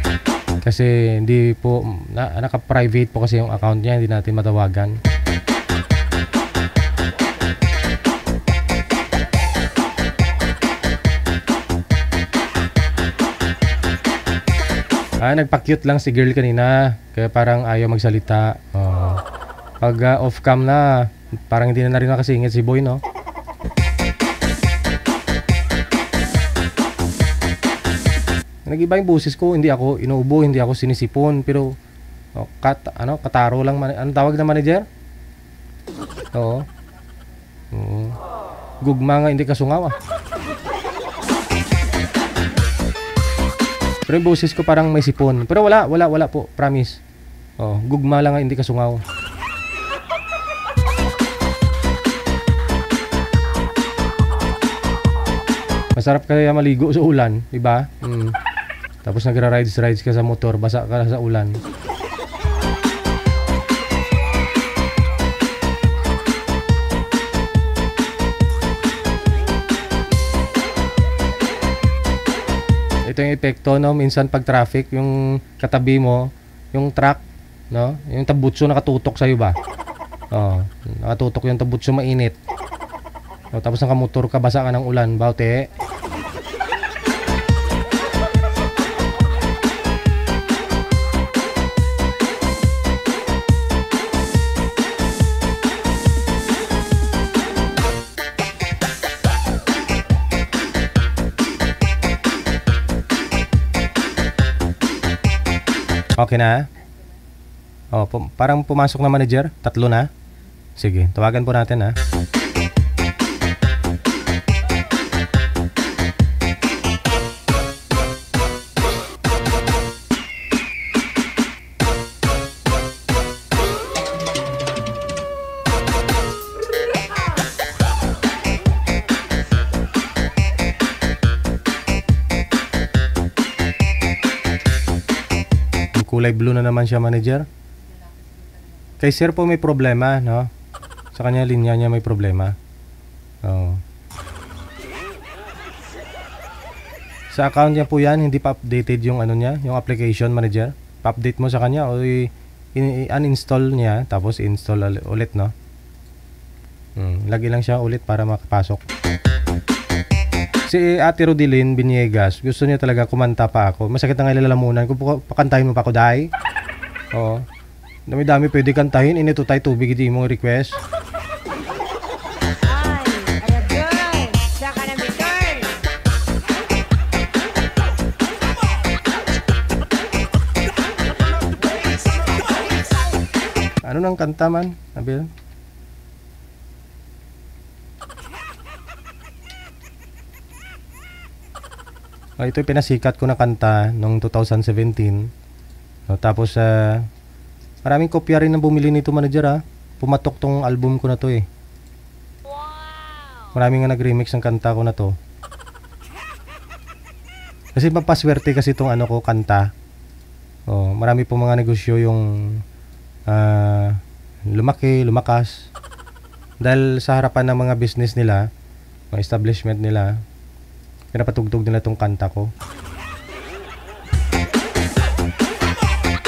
Kasi hindi po, naka-private po kasi yung account niya, hindi natin matawagan. Nagpa-cute lang si girl kanina, kaya parang ayaw magsalita. Pag off-cam na, parang hindi na rin nakasingit si boy, no? Nag-iba yung boses ko, hindi ako inuubo, hindi ako sinisipon, pero kataro lang. Anong tawag na manager? Oo. Gugma nga, hindi kasungaw, Pero yung boses ko parang may sipon. Pero wala po, promise. Gugma lang nga, hindi kasungaw. Masarap kaya maligo sa ulan, di ba? Tapos nagra-rides ka sa motor, basa ka sa ulan. Ito yung epekto, no? Minsan pag traffic, yung katabi mo, yung truck, no? Yung tabutso nakatutok sa'yo ba? Nakatutok yung tabutso, mainit. Tapos nakamotor ka, basa ka ng ulan, baute. Okay na? Parang pumasok na manager. 3 na. Sige, tawagan po natin, ha. Kulay blue na naman siya, manager. Kay sir po may problema, no? Sa kanya linya niya may problema. Sa account niya po yan, hindi pa updated yung ano niya, yung application, manager. Pa-update mo sa kanya o uninstall niya, tapos install ulit, no? Lagi lang siya ulit para makapasok. Si Ate Rodilyn Biniegas, gusto niya talaga kumanta pa ako. Masakit na nga ilalamunan. Kung pakantahin mo pa ako, dahi. Oo. Dami-dami pwede kantahin. Inito tayo tubig, hindi mong request. Ano nang kanta man, Nabil? Ito yung pinasikat ko na kanta noong 2017. Tapos maraming kopya rin ang bumili nito, manager, Pumatok tong album ko na to, Maraming nga nag-remix ng kanta ko na to. Kasi mapaswerte kasi itong ano ko, kanta. Marami po mga negosyo yung lumakas. Dahil sa harapan ng mga business nila, mga establishment nila, pinapatugtog nila tong kanta ko.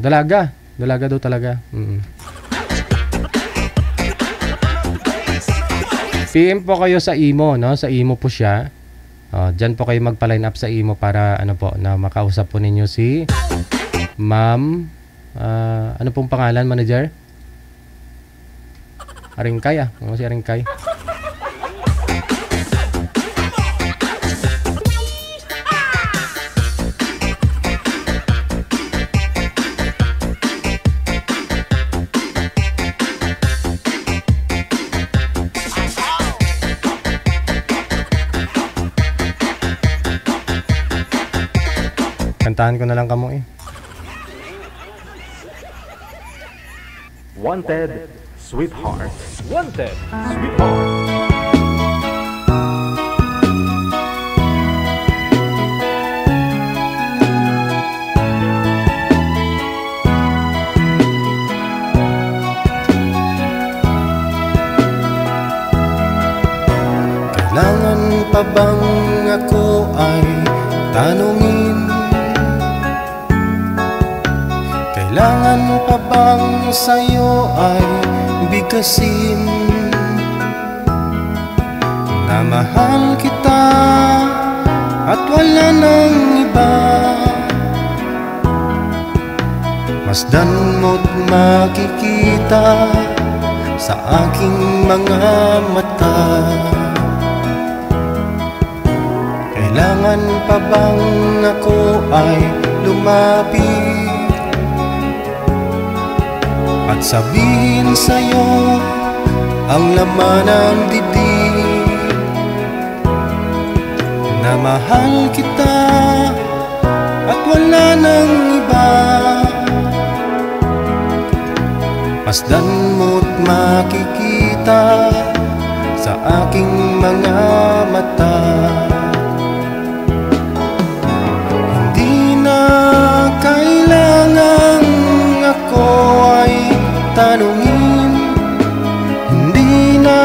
Dalaga. Dalaga daw talaga. PM po kayo sa Imo, no? Sa Imo po siya. Diyan po kayo magpa-line up sa Imo para ano po, na makausap po ninyo si Ma'am, ano pong pangalan, manager? Aringkay si Aringkay. Kantahan ko na lang kamo eh. Wanted, sweetheart. Wanted, sweetheart. Kailangan pa bang ako ay tanungin? Kailangan pa bang sa'yo ay bigkasin na mahal kita at wala nang iba? Masdan mo't makikita sa aking mga mata. Kailangan pa bang ako ay lumapit at sabihin sa'yo ang laman ng dibdib na mahal kita at wala nang iba? Masdan mo't makikita sa aking mga mata. Hindi na kailangan ako ay tanungin, hindi na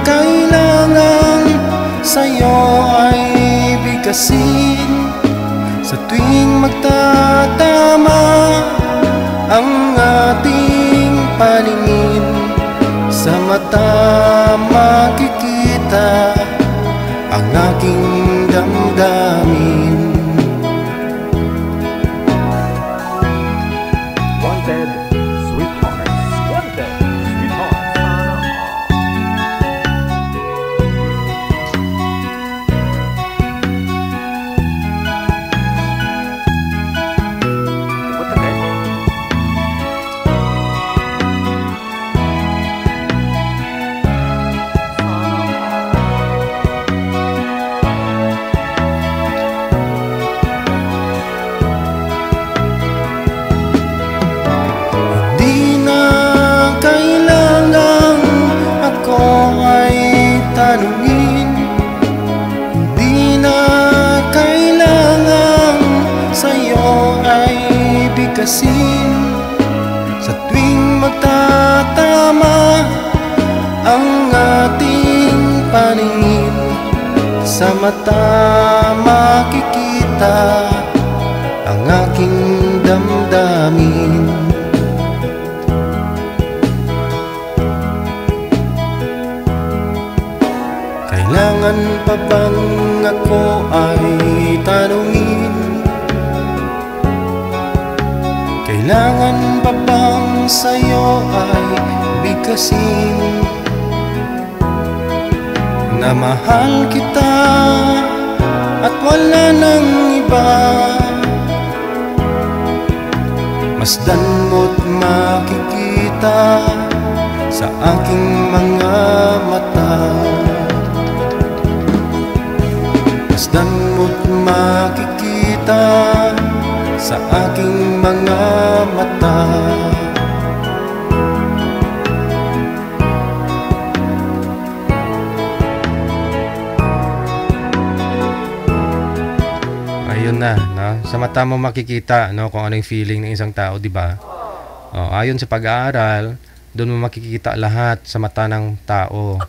kailangan sa'yo ay bigkasin. Sa tuwing magtatama ang ating paningin, sa mata makikita ang aking damdamin. Wanted, sweetheart. Wanted, sweetheart. Di na kailangan ako ay tanungin, hindi na kailangan sa'yo ay bigkasin. Sa tuwing magtatama ang ating paningin, sa mata makikita ang aking damdamin. Kailangan pa bang ako ay tanungin? Kailangan pa bang sa'yo ay bigkasin na mahal kita at wala nang iba? Masdan mo't makikita sa aking mga mata. Masdan mo't makikita sa aking mga mata. Ayun na, no? Sa mata mo makikita, no, kung ano yung feeling ng isang tao, di ba? Ayon sa pag-aaral, doon mo makikita lahat sa mata ng tao.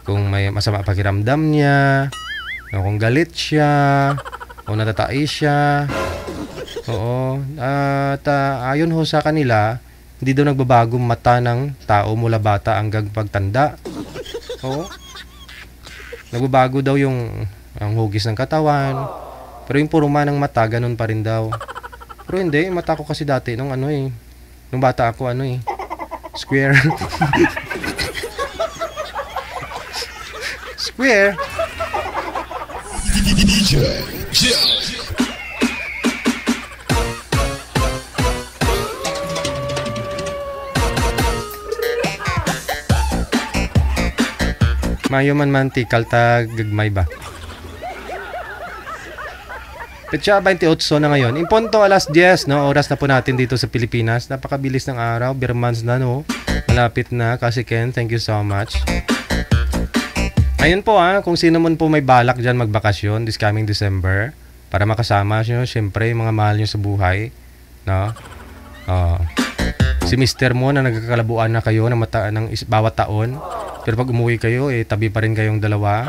Kung may masama pakiramdam niya, no, kung galit siya, kung natatai siya, Oo. At ayon ho sa kanila, hindi daw nagbabago mata ng tao mula bata hanggang pagtanda. Oo. Nagbabago daw yung ang hugis ng katawan. Pero yung puruma ng mata, ganun pa rin daw. Pero hindi, mata ko kasi dati nung nung bata ako square. Square. Mayo man mantikal tag gagmay ba? Petsa 28 na ngayon. Imponto alas 10, no? Oras na po natin dito sa Pilipinas. Napakabilis ng araw. Birmans na, no? Malapit na. Kasi Ken, thank you so much. Ayun po kung sino man po may balak dyan magbakasyon this coming December para makasama nyo, syempre, mga mahal nyo sa buhay, no? Si Mr. mo na nagkakalabuan na kayo ng bawat taon, pero pag umuwi kayo, tabi pa rin kayong dalawa.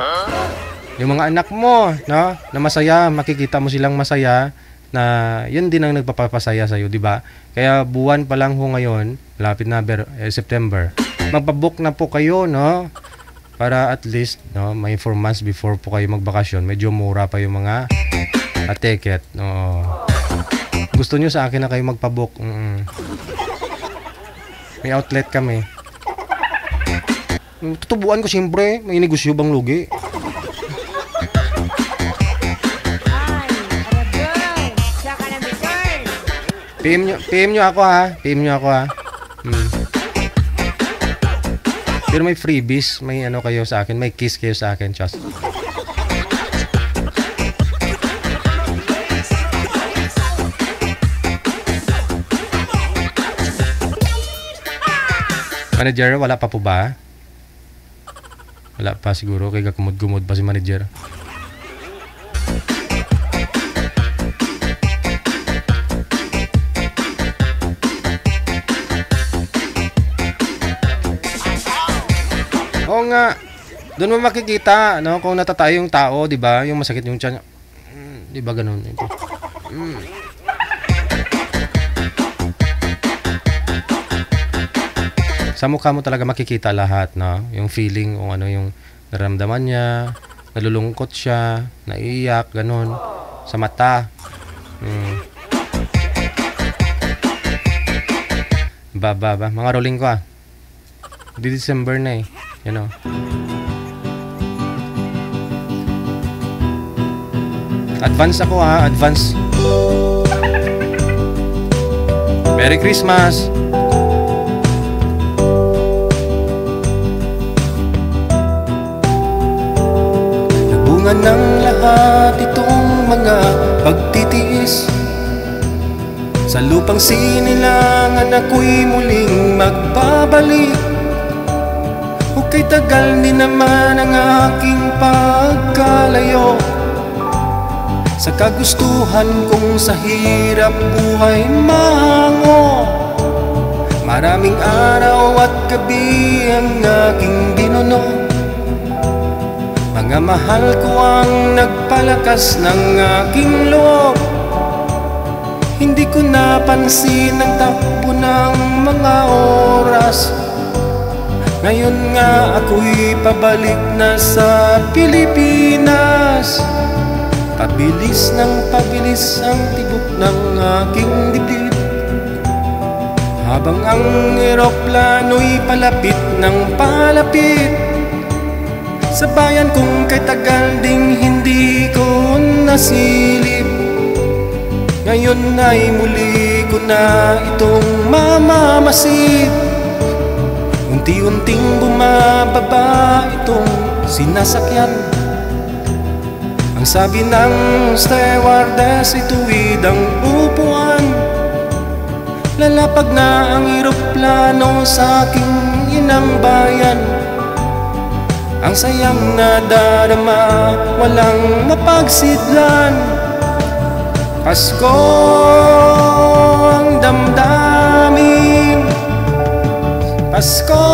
Yung mga anak mo, no, na masaya, makikita mo silang masaya, na yun din ang nagpapasaya sa'yo, di ba? Kaya buwan pa lang ho ngayon, lapit na September. Magpabook na po kayo, no? Para at least, no, may 4 months before po kayo magbakasyon, medyo mura pa yung mga ticket. No. Gusto nyo sa akin na kayo magpabook. May outlet kami. Tutubuan ko siyempre, may negosyo bang lugi? PM nyo ako ha. Pero may freebies, may kayo sa akin, may kiss kayo sa akin, Chas. Manager, wala pa po ba? Wala pa siguro, kaya gumod-gumod pa si manager. Oo nga, doon mo makikita, no, kung natatay yung tao, di ba? Yung masakit yung tiyan. Di ba ganun? Sa mukha mo talaga makikita lahat, no? Yung feeling, kung ano yung naramdaman niya, nalulungkot siya, naiiyak, ganun. Sa mata. Mga rolling ko Di December na you know. Advance ako advance. Merry Christmas. Nagbunga ng lahat itong mga pagtitiis. Sa lupang sinilangan ako'y muling magbabalik. Kay tagal din naman ang aking pagkalayo sa kagustuhan kong sa hirap buhay mahango. Maraming araw at gabi ang aking binuno. Mga mahal ko ang nagpalakas ng aking loob. Hindi ko napansin ang takbo ng mga oras. Ngayon nga ako'y pabalik na sa Pilipinas. Pabilis ng pabilis ang tibok ng aking dibdib. Habang ang eroplano'y palapit ng palapit sa bayan kong kay tagal ding hindi ko nasilip. Ngayon ay muli ko na itong mamamasid. Unti-unting bumababa itong sinasakyan. Ang sabi ng stewardess, ituwid ang upuan. Lalapag na ang eroplano sa aking inang bayan. Ang sayang nadarama, walang mapagsidlan. Pasko ang damdamin. Pasko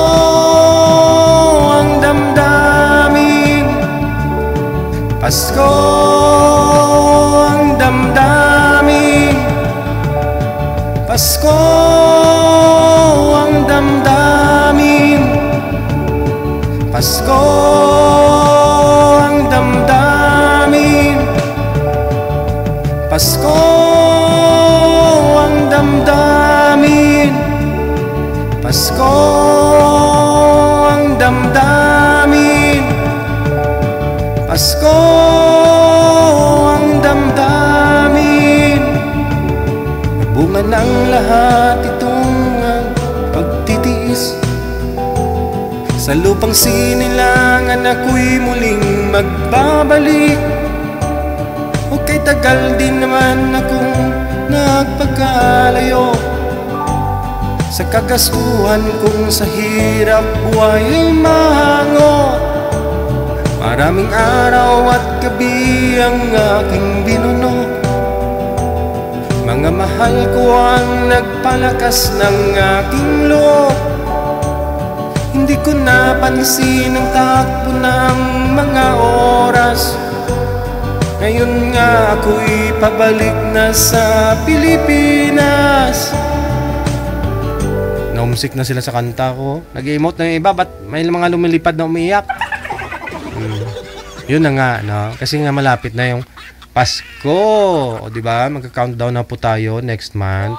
ang damdamin. Pasko ang damdamin. ang damdamin, Pasko ang damdamin, Pasko ang damdamin, Pasko ang damdamin. Bunga ng lahat itong pagtitiis, sa lupang sinilangan ako'y muling magbabalik. O kay tagal din naman akong nagpagkalayo, sa kagaskuhan kong sa hirap buhay ay mahango. Maraming araw at gabi ang aking binuno, mga mahal ko ang nagpalakas ng aking loob. Hindi ko napansin ang takbo ng mga oras, ngayon nga ako'y pabalik na sa Pilipinas. Naumsik na sila sa kanta ko. Nag-emote na yung iba, ba't may mga lumilipad na umiiyak? Yun na nga, no? Kasi nga malapit na yung Pasko. O diba? Magka-countdown na po tayo next month.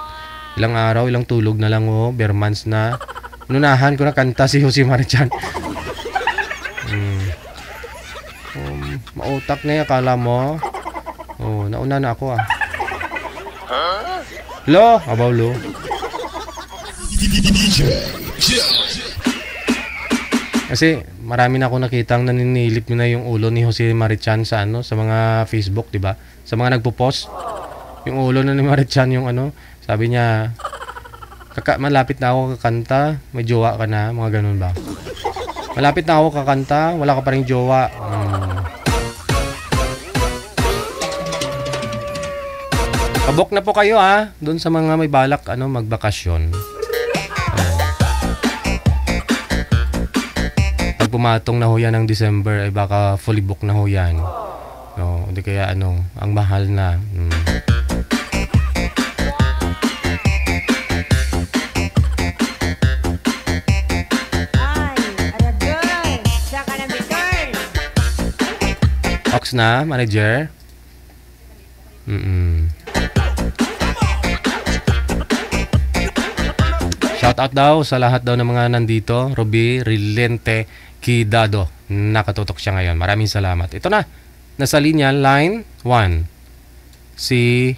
Ilang araw, ilang tulog na lang, oh. Bare months na. Nunahan ko na kanta si Jose Marichan. Mautak na yung akala mo. Oh, nauna na ako, ah. Lo? Abaw, lo. Kasi marami na ako nakitang naninilip na yung ulo ni Jose Marichan sa ano, sa mga Facebook, 'di ba? Sa mga nagpo-post. Yung ulo na ni Marichan yung ano, sabi niya, malapit na ako kakanta, may jowa ka na, mga ganun ba? Malapit na ako kakanta, wala ka pa ring jowa. Pabok na po kayo, ha, doon sa mga may balak ano magbakasyon. Pag pumatong na ho yan ng December ay baka fully book na ho yan. No, hindi kaya ano, ang mahal na. Ox na, manager. Shout out daw sa lahat daw ng mga nandito. Ruby Rilente Kidado. Nakatutok siya ngayon. Maraming salamat. Ito na. Nasa linya, line 1. Si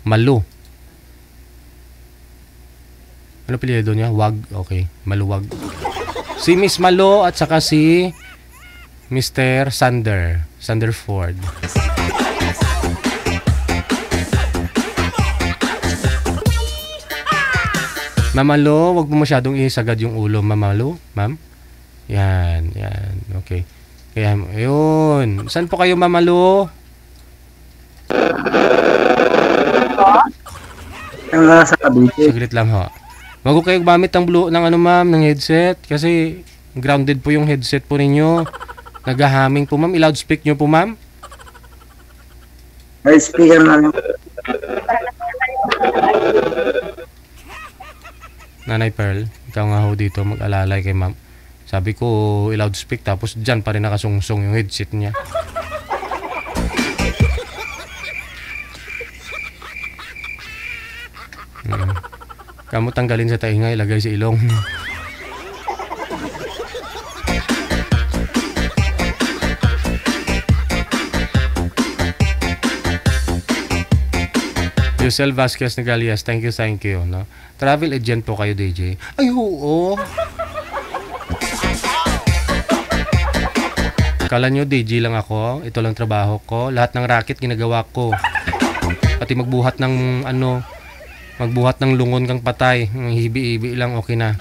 Malu. Ano apelyido niya? Wag. Okay. Maluwag. Si Miss Malu at saka si Mr. Sanderford. Mamalo, wag mo masyadong isagad yung ulo, Mamalo, ma'am. Yan, yan. Okay. Kaya, ayun. Saan po kayo, Mamalo? Saglit lang, ho. Wag ko kayo gamit ng ano, ma'am, ng headset. Kasi, grounded po yung headset po ninyo. Nag-humming po, ma'am. I-loudspeak nyo po, ma'am. Ay, speaker na lang. Nanay Pearl, ikaw nga ho dito mag-alalay kay ma'am. Sabi ko, i-loudspeak tapos dyan pa rin nakasungsong yung headset niya. Kamu tanggalin sa tainga, ilagay sa ilong. Yusel Vasquez Nagalias, thank you, no? Travel agent po kayo, DJ. Ay, oo. Kala nyo, DJ lang ako. Ito lang trabaho ko. Lahat ng racket ginagawa ko. Pati magbuhat ng, ano, magbuhat ng lungon kang patay. Hibi-hibi lang, okay na.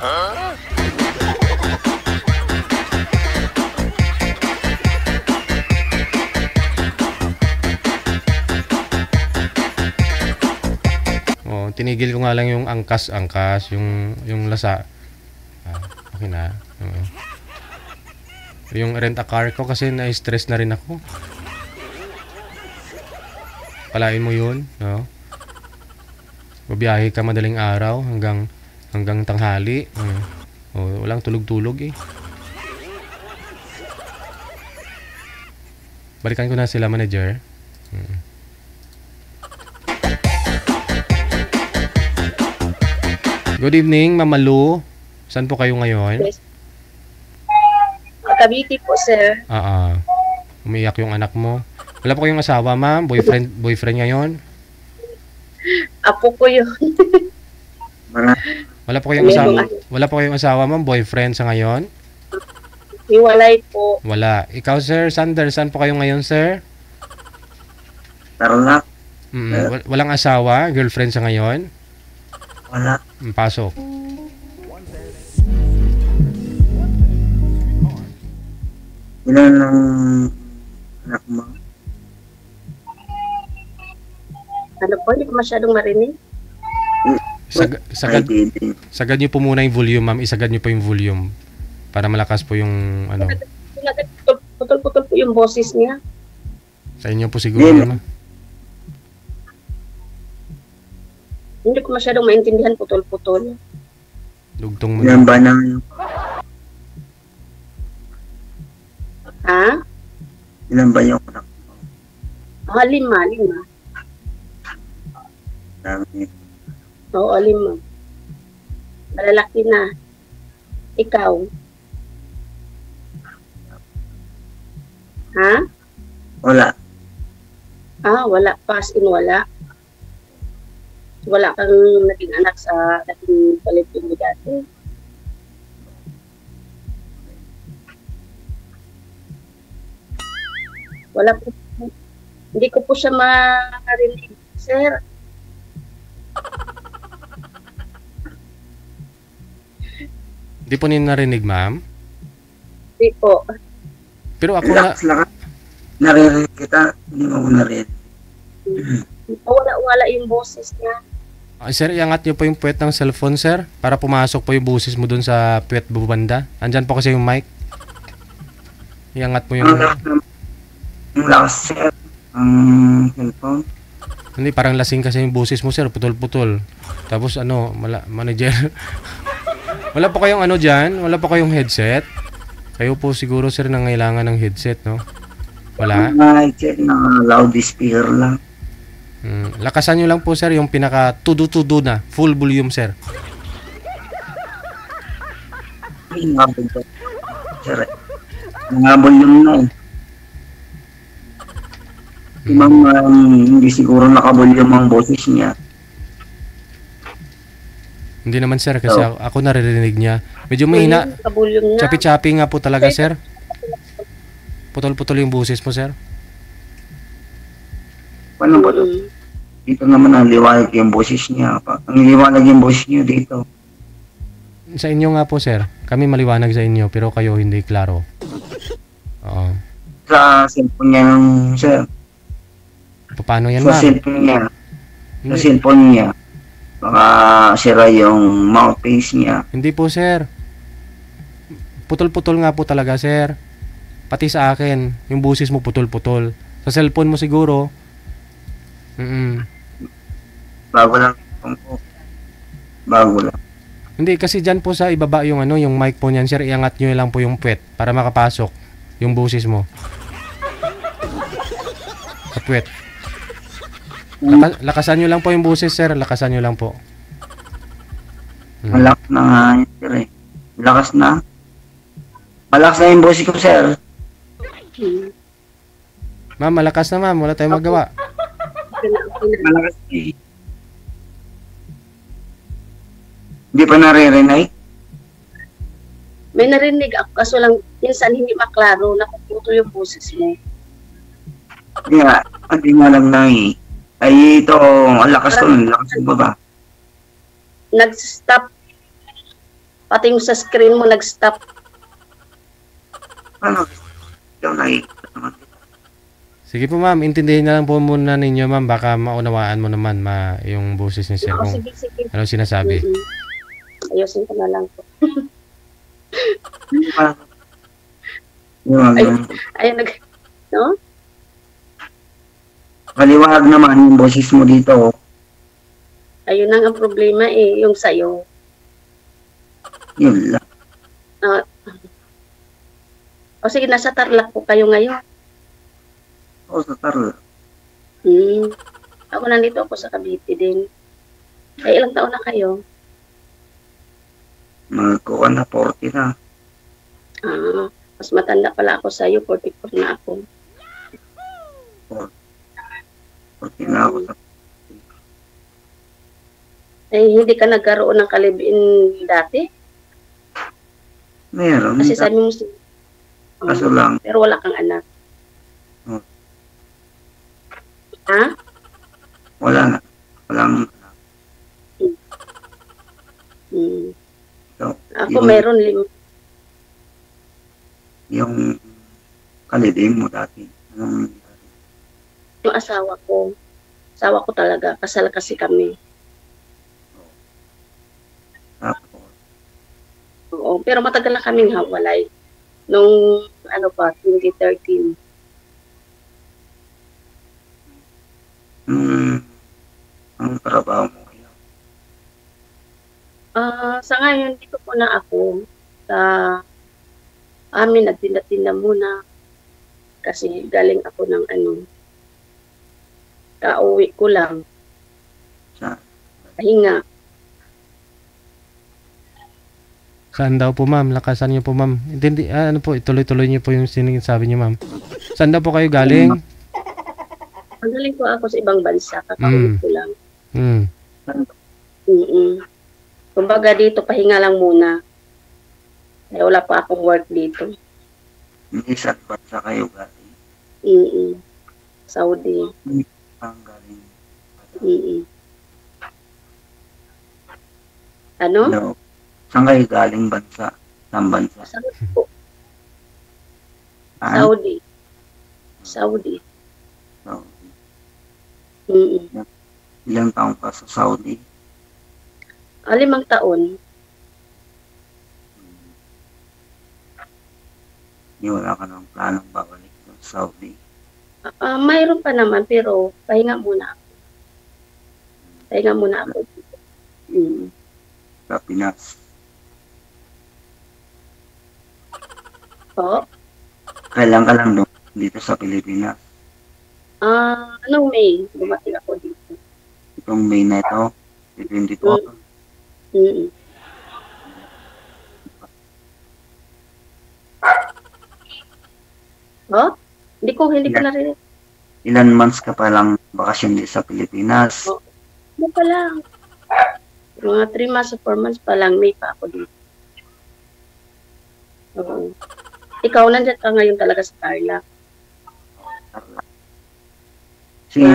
Tinigil ko nga lang yung angkas, yung lasa. Okay na. Yung rent a car ko kasi na-stress na rin ako. Palain mo yun, no? Babiyahe ka madaling araw hanggang tanghali. Walang tulog-tulog eh. Balikan ko na sila, manager. Good evening, Ma'am Malu. Saan po kayo ngayon? Yes. Cavite po, sir. Umiyak yung anak mo. Wala po kayong asawa, ma'am? Boyfriend ngayon? Apo ko yun. Wala po kayong asawa? Wala po kayong asawa, ma'am? Boyfriend sa ngayon? Hiwalay po. Wala. Ikaw, Sir Sander, saan po kayo ngayon, sir? Tarlac. Walang asawa? Girlfriend sa ngayon? Wala. Pasok. Ilan ang anak mo? Ano po? Hindi ko masyadong marinig. Sagad niyo po muna yung volume, ma'am. Isagad niyo po yung volume. Para malakas po yung ano. Putol-putol po yung boses niya. Sa inyo po siguro, ma'am. Hindi ko masyadong maintindihan, putol-putol. Dugtong mo. Ilan ba na? Ha? Ilan ba yung anak mo? Lima. Dami. Oo, 5. Malalaki na. Ikaw? Ha? Wala. Wala. Pass in wala. Wala kang naging anak sa dating paligid mo dati. Wala po. Hindi ko po siya marinig, sir. Hindi po niyo narinig, ma'am? Hindi po. Pero ako na... Narinig kita, hindi mo narinig. Wala yung boses niya. Sir, iangat niyo po yung puwet ng cellphone, sir, para pumasok po yung boses mo dun sa puwet bubanda. Andyan po kasi yung mic. Iangat mo yung... Yung lakas, sir, ang cellphone. Hindi, parang lasing kasi yung boses mo, sir, putol-putol. Tapos manager. Wala pa kayong ano dyan? Wala pa kayong headset? Kayo po siguro, sir, nangailangan ng headset, no? Wala? Headset na loudspeaker lang. Lakasan nyo lang po, sir, yung pinaka tudo-tudo na. Full volume, sir. Sir, mga volume na eh. Hindi siguro nakavolume ang boses niya. Hindi naman, sir, kasi ako naririnig niya. Medyo mahina. Chapi-chapi nga po talaga, sir. Putol-putol yung boses mo, sir. Paano ba ito? Dito naman ang liwanag yung boses niya. Ang liwanag yung boses niyo dito. Sa inyo nga po, sir. Kami maliwanag sa inyo, pero kayo hindi klaro. Oo. Sa cellphone niya ng sir. Paano yan, Sa ma'am? cellphone niya. Sa cellphone niya. Baka sira yung mouthpiece niya. Hindi po, sir. Putol-putol nga po talaga, sir. Pati sa akin, yung boses mo putol-putol. Sa cellphone mo siguro. Bago lang. Bago lang. Hindi, kasi dyan po sa ibaba yung yung mic po niyan, sir. Iangat nyo lang po yung puwet para makapasok yung boses mo. Sa puwet. Lakasan nyo lang po yung boses, sir. Lakasan nyo lang po. Malakas na nga yun, sir eh. Malakas na. Malakas na yung boses ko, sir. Ma'am, malakas na, ma'am. Wala tayong magawa. Malakas na eh. Hindi pa naririnig? May narinig ako, kaso lang, minsan hindi maklaro, nakuputo yung boses mo. Hindi nga lang na eh. Ay, ito, ang lakas ko, ang lakas ko ba? Nag-stop. Pati yung sa screen mo, nag-stop. Ano? Ito nakikita naman. Sige po, ma'am. Intindihin na lang po muna ninyo, ma'am. Baka maunawaan mo naman yung boses ni sir. Kung Sige. anong sinasabi. Ayusin ko na lang po. Ayun, no? Maliwanag naman yung boses mo dito. Ayun lang ang problema yung sayo. Yun lang. O sige, nasa Tarlac po kayo ngayon. O sa Tarlac. Ako nandito ako sa Cavite din. Ay, ilang taon na kayo? Magkuha na 40 na. Mas matanda pala ako sa'yo, 44 na ako. 40 na ako sa Hindi ka nagkaroon ng kalibin dati? meron. Kasi sabi mo, Kaso lang, pero wala kang anak. Ha? wala na. Walang so, Ako meron yung kalibin mo dati. Anong yung asawa ko. Asawa ko talaga. Kasal kasi kami. tapos? Oo, pero matagal na kaming hawalay. Nung, 2013. Ang trabaho mo ngayon? Sa ngayon, dito po na ako. Sa amin, nagtinda-tinda muna. Kasi galing ako ng kauwi ko lang. Pahinga. Saan daw po ma'am? Lakasan niyo po ma'am. Hindi, ituloy-tuloy niyo po yung sinasabi niyo ma'am. Saan daw po kayo galing? Magaling po ako sa ibang bansa. Kakauwi ko lang. Kumbaga dito, pahinga lang muna. Kaya wala pa akong work dito. Hindi saan bansa kayo galing? Saudi. Ang galing. Ano? No. Saan kayo galing bansa? Saan bansa? Saudi po. Ah? Saudi. Saudi. Ilang taong ka sa Saudi? 5 taon. Hindi wala ka ng planong babalik sa Saudi. Mayroon pa naman, pero pahinga muna ako. Pahinga muna ako dito. Sa Pinas. Po? Kailan ka lang dito sa Pilipinas? Anong May? Dumating ako dito. Itong May na ito? 22? Oh? Hindi ko narinig. Ilan months ka pa lang bakasyon dito sa Pilipinas? Ano pa lang? Mga 3 months o 4 months pa lang, May pa ako dito. Oo. Ikaw, nandiyan ka ngayon talaga sa Tarlac. Sige,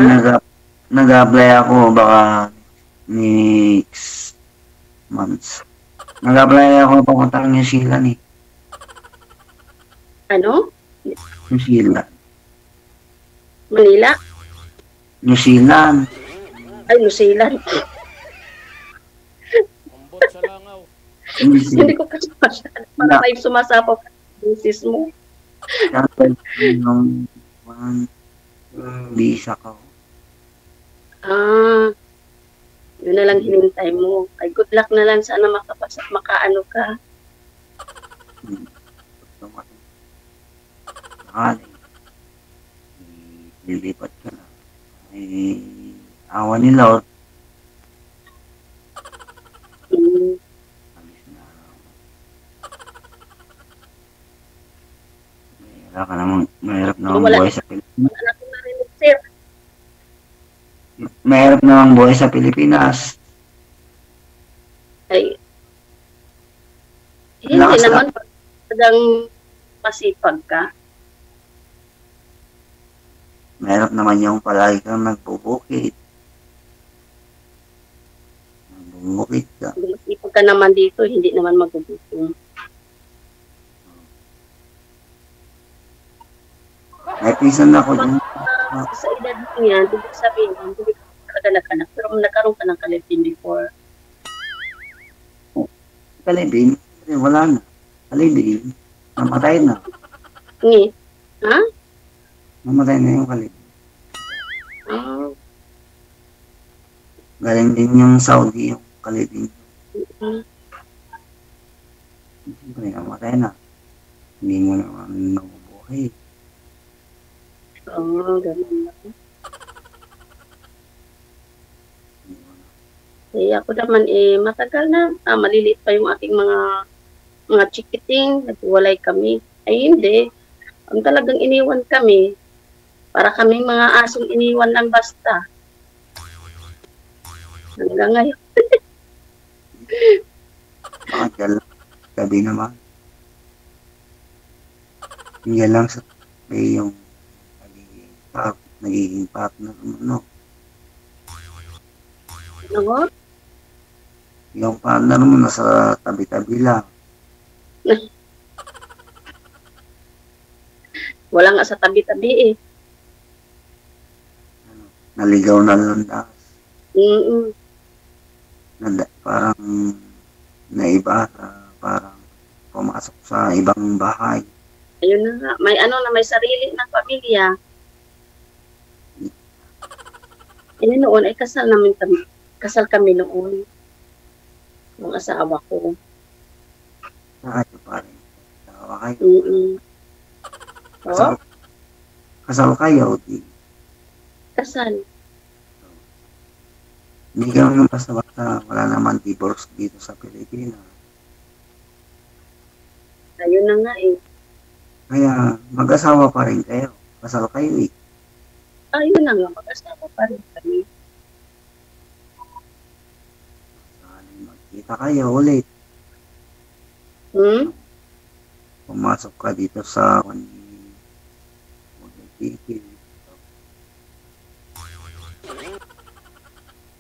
nag-apply ako baka next months. Nag-apply ako papuntang New Zealand eh. Ano? New Zealand. Manila? New Zealand. Ay, New Zealand. Hindi ko kasi masyado. Para may sumasapaw ka sa busis mo. Nung visa ko. Yun na lang hinintay mo. Ay, good luck na lang. Sana makaano ka. Lilipat ka na. Ay, awa ni Lord. Mahirap namang buhay sa Pilipinas. Mahirap namang buhay sa Pilipinas. Ay, hindi naman talagang masipag ka. Mahirap naman yung palagi kang nagbubukid. Nagbubukid ka. Kung masipag ka naman dito, hindi naman magugutom. May pisan na ako dun. Sa edad mo yan, hindi sabihin, hindi ka talaga nagkanak. Pero nagkaroon ka ng kalipin before. Kalibin? Wala na. Kalibin? Namatay na. Ngi? Ha? Namatay na yung kalibin. Galing din yung Saudi, yung kalibin. Siyempre, namatay na. Hindi mo naman nabubuhay. Oo, ganun lang. Eh, ako naman matagal na. Maliliit pa yung aking mga chikiting. Nagwalay kami. Ay, hindi. Ang talagang iniwan kami, para kaming mga asong iniwan lang basta. Hanggang ngayon. Bakit gabi naman? Yan lang sa yung nagiging partner mo, no? Ano? Yung partner mo nasa tabi-tabi lang. Wala nga sa tabi-tabi eh. Naligaw na landas. Mm-mm. Parang naiba, parang pumasok sa ibang bahay. Ayun na nga. May sarili ng pamilya. Noon ay kasal kami noon. Ng asawa ko. Ayaw pa rin. Tawa kayo. Mm-mm. Oh? Kasal kayo, di. Kasal. Hindi ka naman basta-basta, wala naman divorce dito sa Pilipinas. Ayun na nga eh. Kaya mag-asawa pa rin kayo. Kasal kayo eh. Ayun na nga, mag-asawa pa rin kami. Magkita kayo ulit. Pumasok ka dito sa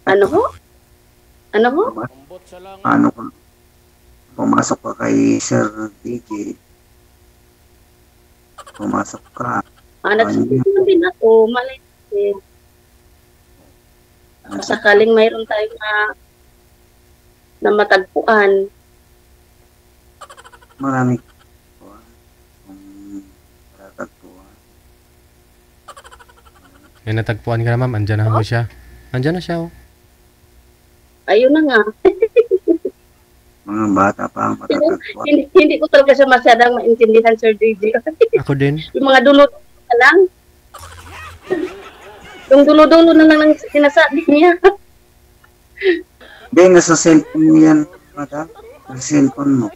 Ano ho? Ano ho? Ano kung pumasok ka kay Sir DJ, pumasok ka. Nagsasabi din ako, malay din. Sakaling mayroon tayong na matagpuan. Marami kung natagpuan. May natagpuan ka na, ma'am. Andyan na ho siya. Andyan na siya, oh. Ayun na nga. Mga bata pa ang matatagpuan. Hindi ko talaga siya masyadang maintindihan, Sir DJ. Ako din. Yung mga dulo na lang. Yung dulo-dulo na lang ang sinasabi niya. Hindi, nasa cellphone mo yan, mata. Nasa cellphone mo.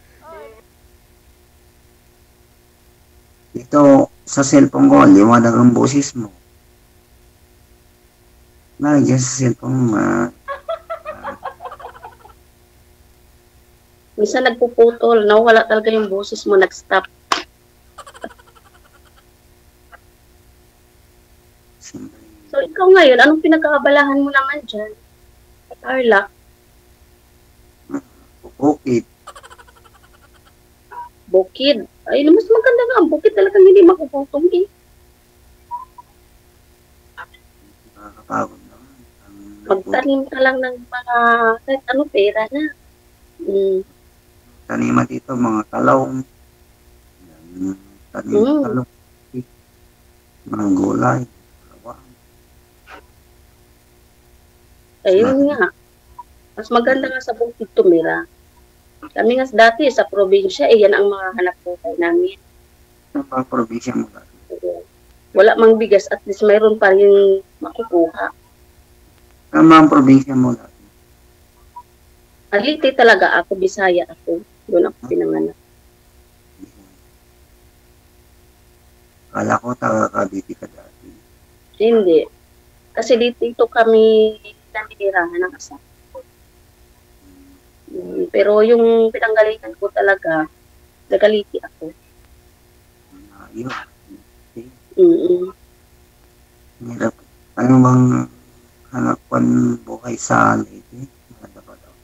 Ito, sa cellphone ko, liwanag ang boses mo. Nandiyan sa cellphone mo, Minsan nagpuputol, nawala talaga yung boses mo, nag-stop. So, ikaw ngayon, anong pinag-aabalahan mo naman dyan? Carla? Bukid. Bukid? Ay, mas maganda nga ang bukid, talagang hindi makuputong eh. Nakakapagod naman. Magtanim ka lang ng mga, kahit ano, pera na. Taniman dito, mga talong. Tanim talong. Mga gulay. Ayun nga. Mas maganda nga sa bukid tumira. Kami nga dati sa probinsya, yan ang mga hanap buhay namin. Ano pa ang probinsya mo dati? Wala mang bigas, at least mayroon pa rin makukuha. Ano ang probinsya mo dati? Aliti talaga ako, Bisaya ako. Doon ako pinanganak. Kala ko taga-Cavite ka dati. Hindi. Kasi dito kami nanitirahan ng asawa ko. Pero yung pinanggalingan ko talaga, nagaliti ako. Ayun. Mm-mm. Ano bang hanapan buhay sa Leyte? Maganda ba daw?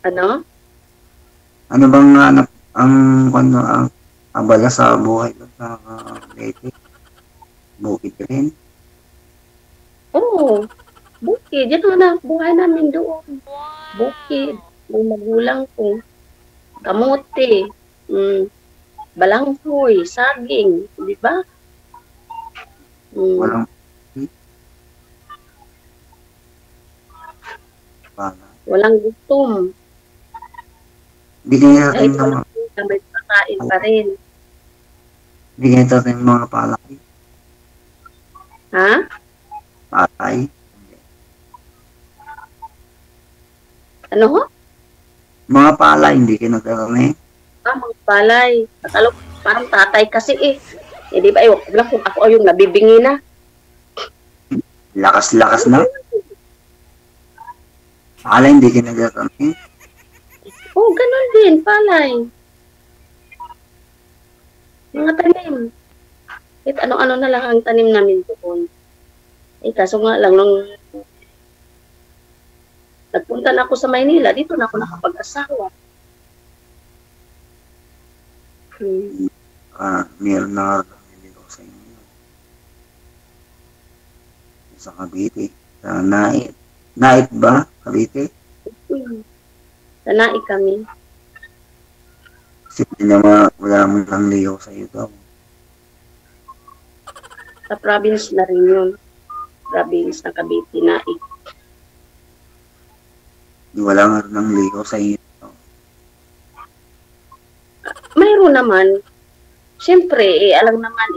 Ano? Ano bang hanap ang abala sa buhay ko sa Leyte? Bukid rin? Oo. Bukid. Yan ang buhay namin doon. Bukid. Yung magulang ko. Kamote. Balanghoy. Saging. Di ba? Walang walang gutom. Bigyan natin May pagkain pa rin. Hindi kayo tatanim ng mga palay. Ha? Palay. Ano ho? Mga palay, hindi kayo nagtatanim. Mga palay. Akala ko parang tatay kasi eh. Eh di ba, wag lang kung ako yung nabibingi na. Lakas-lakas na. Palay, hindi kayo nagtatanim. Oo, ganun din, palay. Mga tanim. Kahit ano-ano na lang ang tanim namin doon. Eh, kaso nga lang, nung nagpunta na ako sa Maynila, dito na ako nakapag-asawa. Meron na dito sa inyo. Sa Cavite. Sa Nait. Nait ba? Cavite? Sanai kami. Kasi wala mo lang liyo sa iyo daw. Sa province na rin yun. Province ng Cavite, Nai. Wala nga rin ng liyo sa iyo. Mayroon naman. Siyempre, alam naman,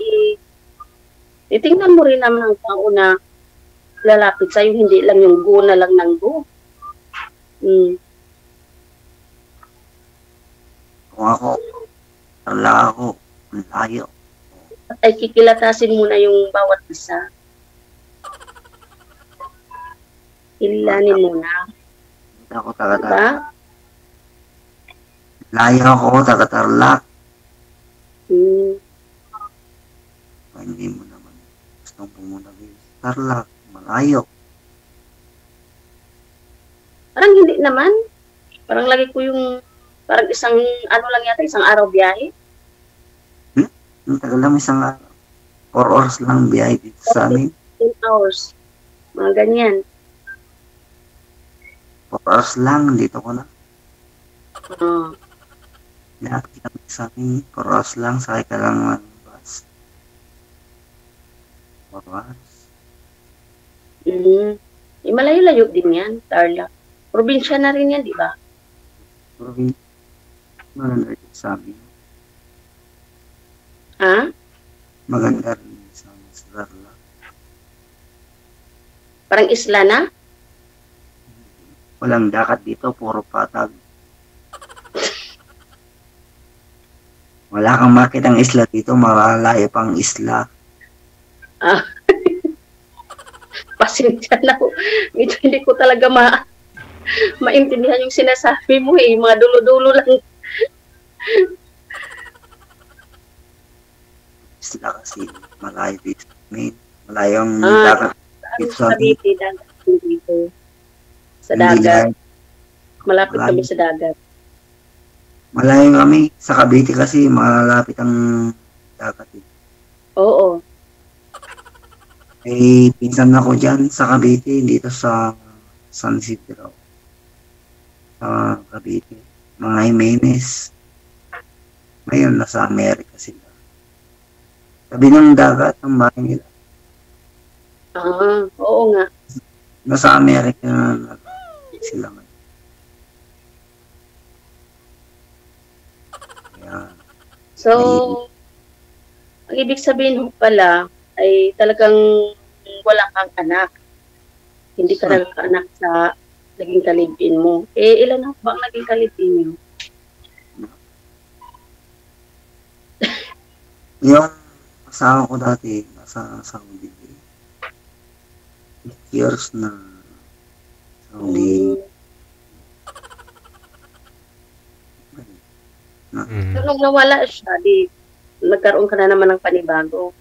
titingnan mo rin naman ang tao na lalapit sa'yo, hindi lang yung go na lang ng go. Kung ako, wala ako, ang layo. At ay kikilatasin muna yung bawat isa. Ililanin muna. Hindi ako taga-tarlac. Layo ako, taga-tarlac. Hindi mo naman gustong pumunta sa Tarlac, malayo. Parang hindi naman. Parang lagi ko yung, parang isang, ano lang yata, isang araw biyahe. Ang tagal lang isang 4 hours lang biyahe dito sa amin. 10 hours. Mga ganyan. 4 hours lang, dito ko na. Oo. Lahat kami sa amin, 4 hours lang, sakay ka lang ng bus. 4 hours. Malayo-layo din yan, Tarlac. Probinsya na rin yan, di ba? Probinsya. Maganda rin sa amin. Ha? Maganda rin sa amin sa Tarlac. Parang isla na? Walang dakat dito, puro patag. Wala kang makitang isla dito, malalayo pang isla. Pasensya na ko. Ito hindi ko talaga maintindihan yung sinasabi mo eh. Mga dulo-dulo lang. Isla kasi malayo dito. Malayong dagat dito sa amin. Dito. Sa dagat. Malapit kami sa dagat. Malayo kami. Sa Cavite kasi malapit ang dagat. Oo. Eh, pinsan ako dyan sa Cavite, dito sa San Isidro. Sa Cavite. Mga Jimenez. Ngayon, nasa Amerika sila. Sabi ng dagat, ang bahay nila. Oo nga. Nasa Amerika na sila ngayon. So, ang ibig sabihin pala ay talagang wala kang anak. Hindi ka nagkaanak sa naging kalibin mo. Eh, ilan na ba ang naging kalibin niyo? Yung asawa ko dati, nasa Saudi. 8 years na Saudi. So, nung nawala siya, nagkaroon ka na naman ng panibago.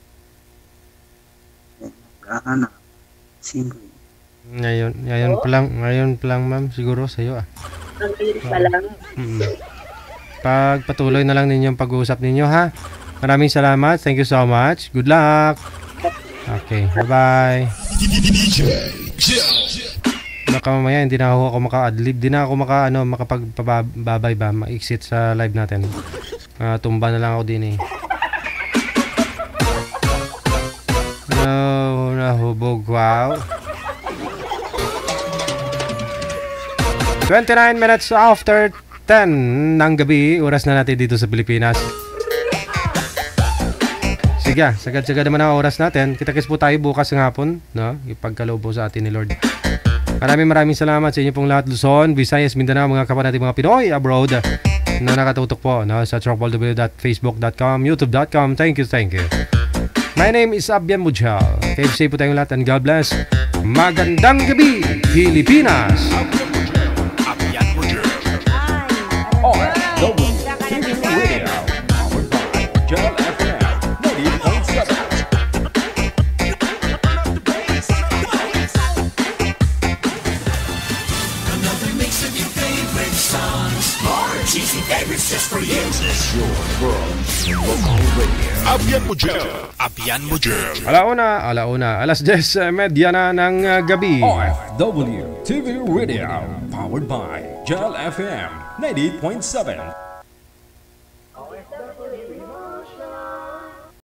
Nagkaanak. Simple. Ngayon pa lang ma'am, siguro sa'yo ah. Ang bilis pa lang. Pagpatuloy na lang ninyo ang pag-uusap ninyo ha. Maraming salamat. Thank you so much. Good luck. Okay, bye-bye. Baka mamaya hindi na ako maka-adlib, hindi na ako makapagpababay ba, ma-exit sa live natin. Tumba na lang ako din eh. No, nahubog, wow. 29 minutes after 10 ng gabi, oras na natin dito sa Pilipinas. Sige, sagad-sagad naman ang oras natin. Kita-kits po tayo bukas ng hapon, no? Ipagkaloob po sa atin ni Lord. Maraming salamat sa inyo pong lahat, Luzon, Visayas, Mindanao, mga kapwa natin mga Pinoy abroad na nakatutok po, no? Sa www.facebook.com, youtube.com. Thank you. My name is Abyan Mujal. KFC po tayong lahat and God bless. Magandang gabi, Pilipinas! Abyan Mujal. Alauna, alas 10:30 na ng gabi. OFW TV Radio, powered by Gel FM 98.7.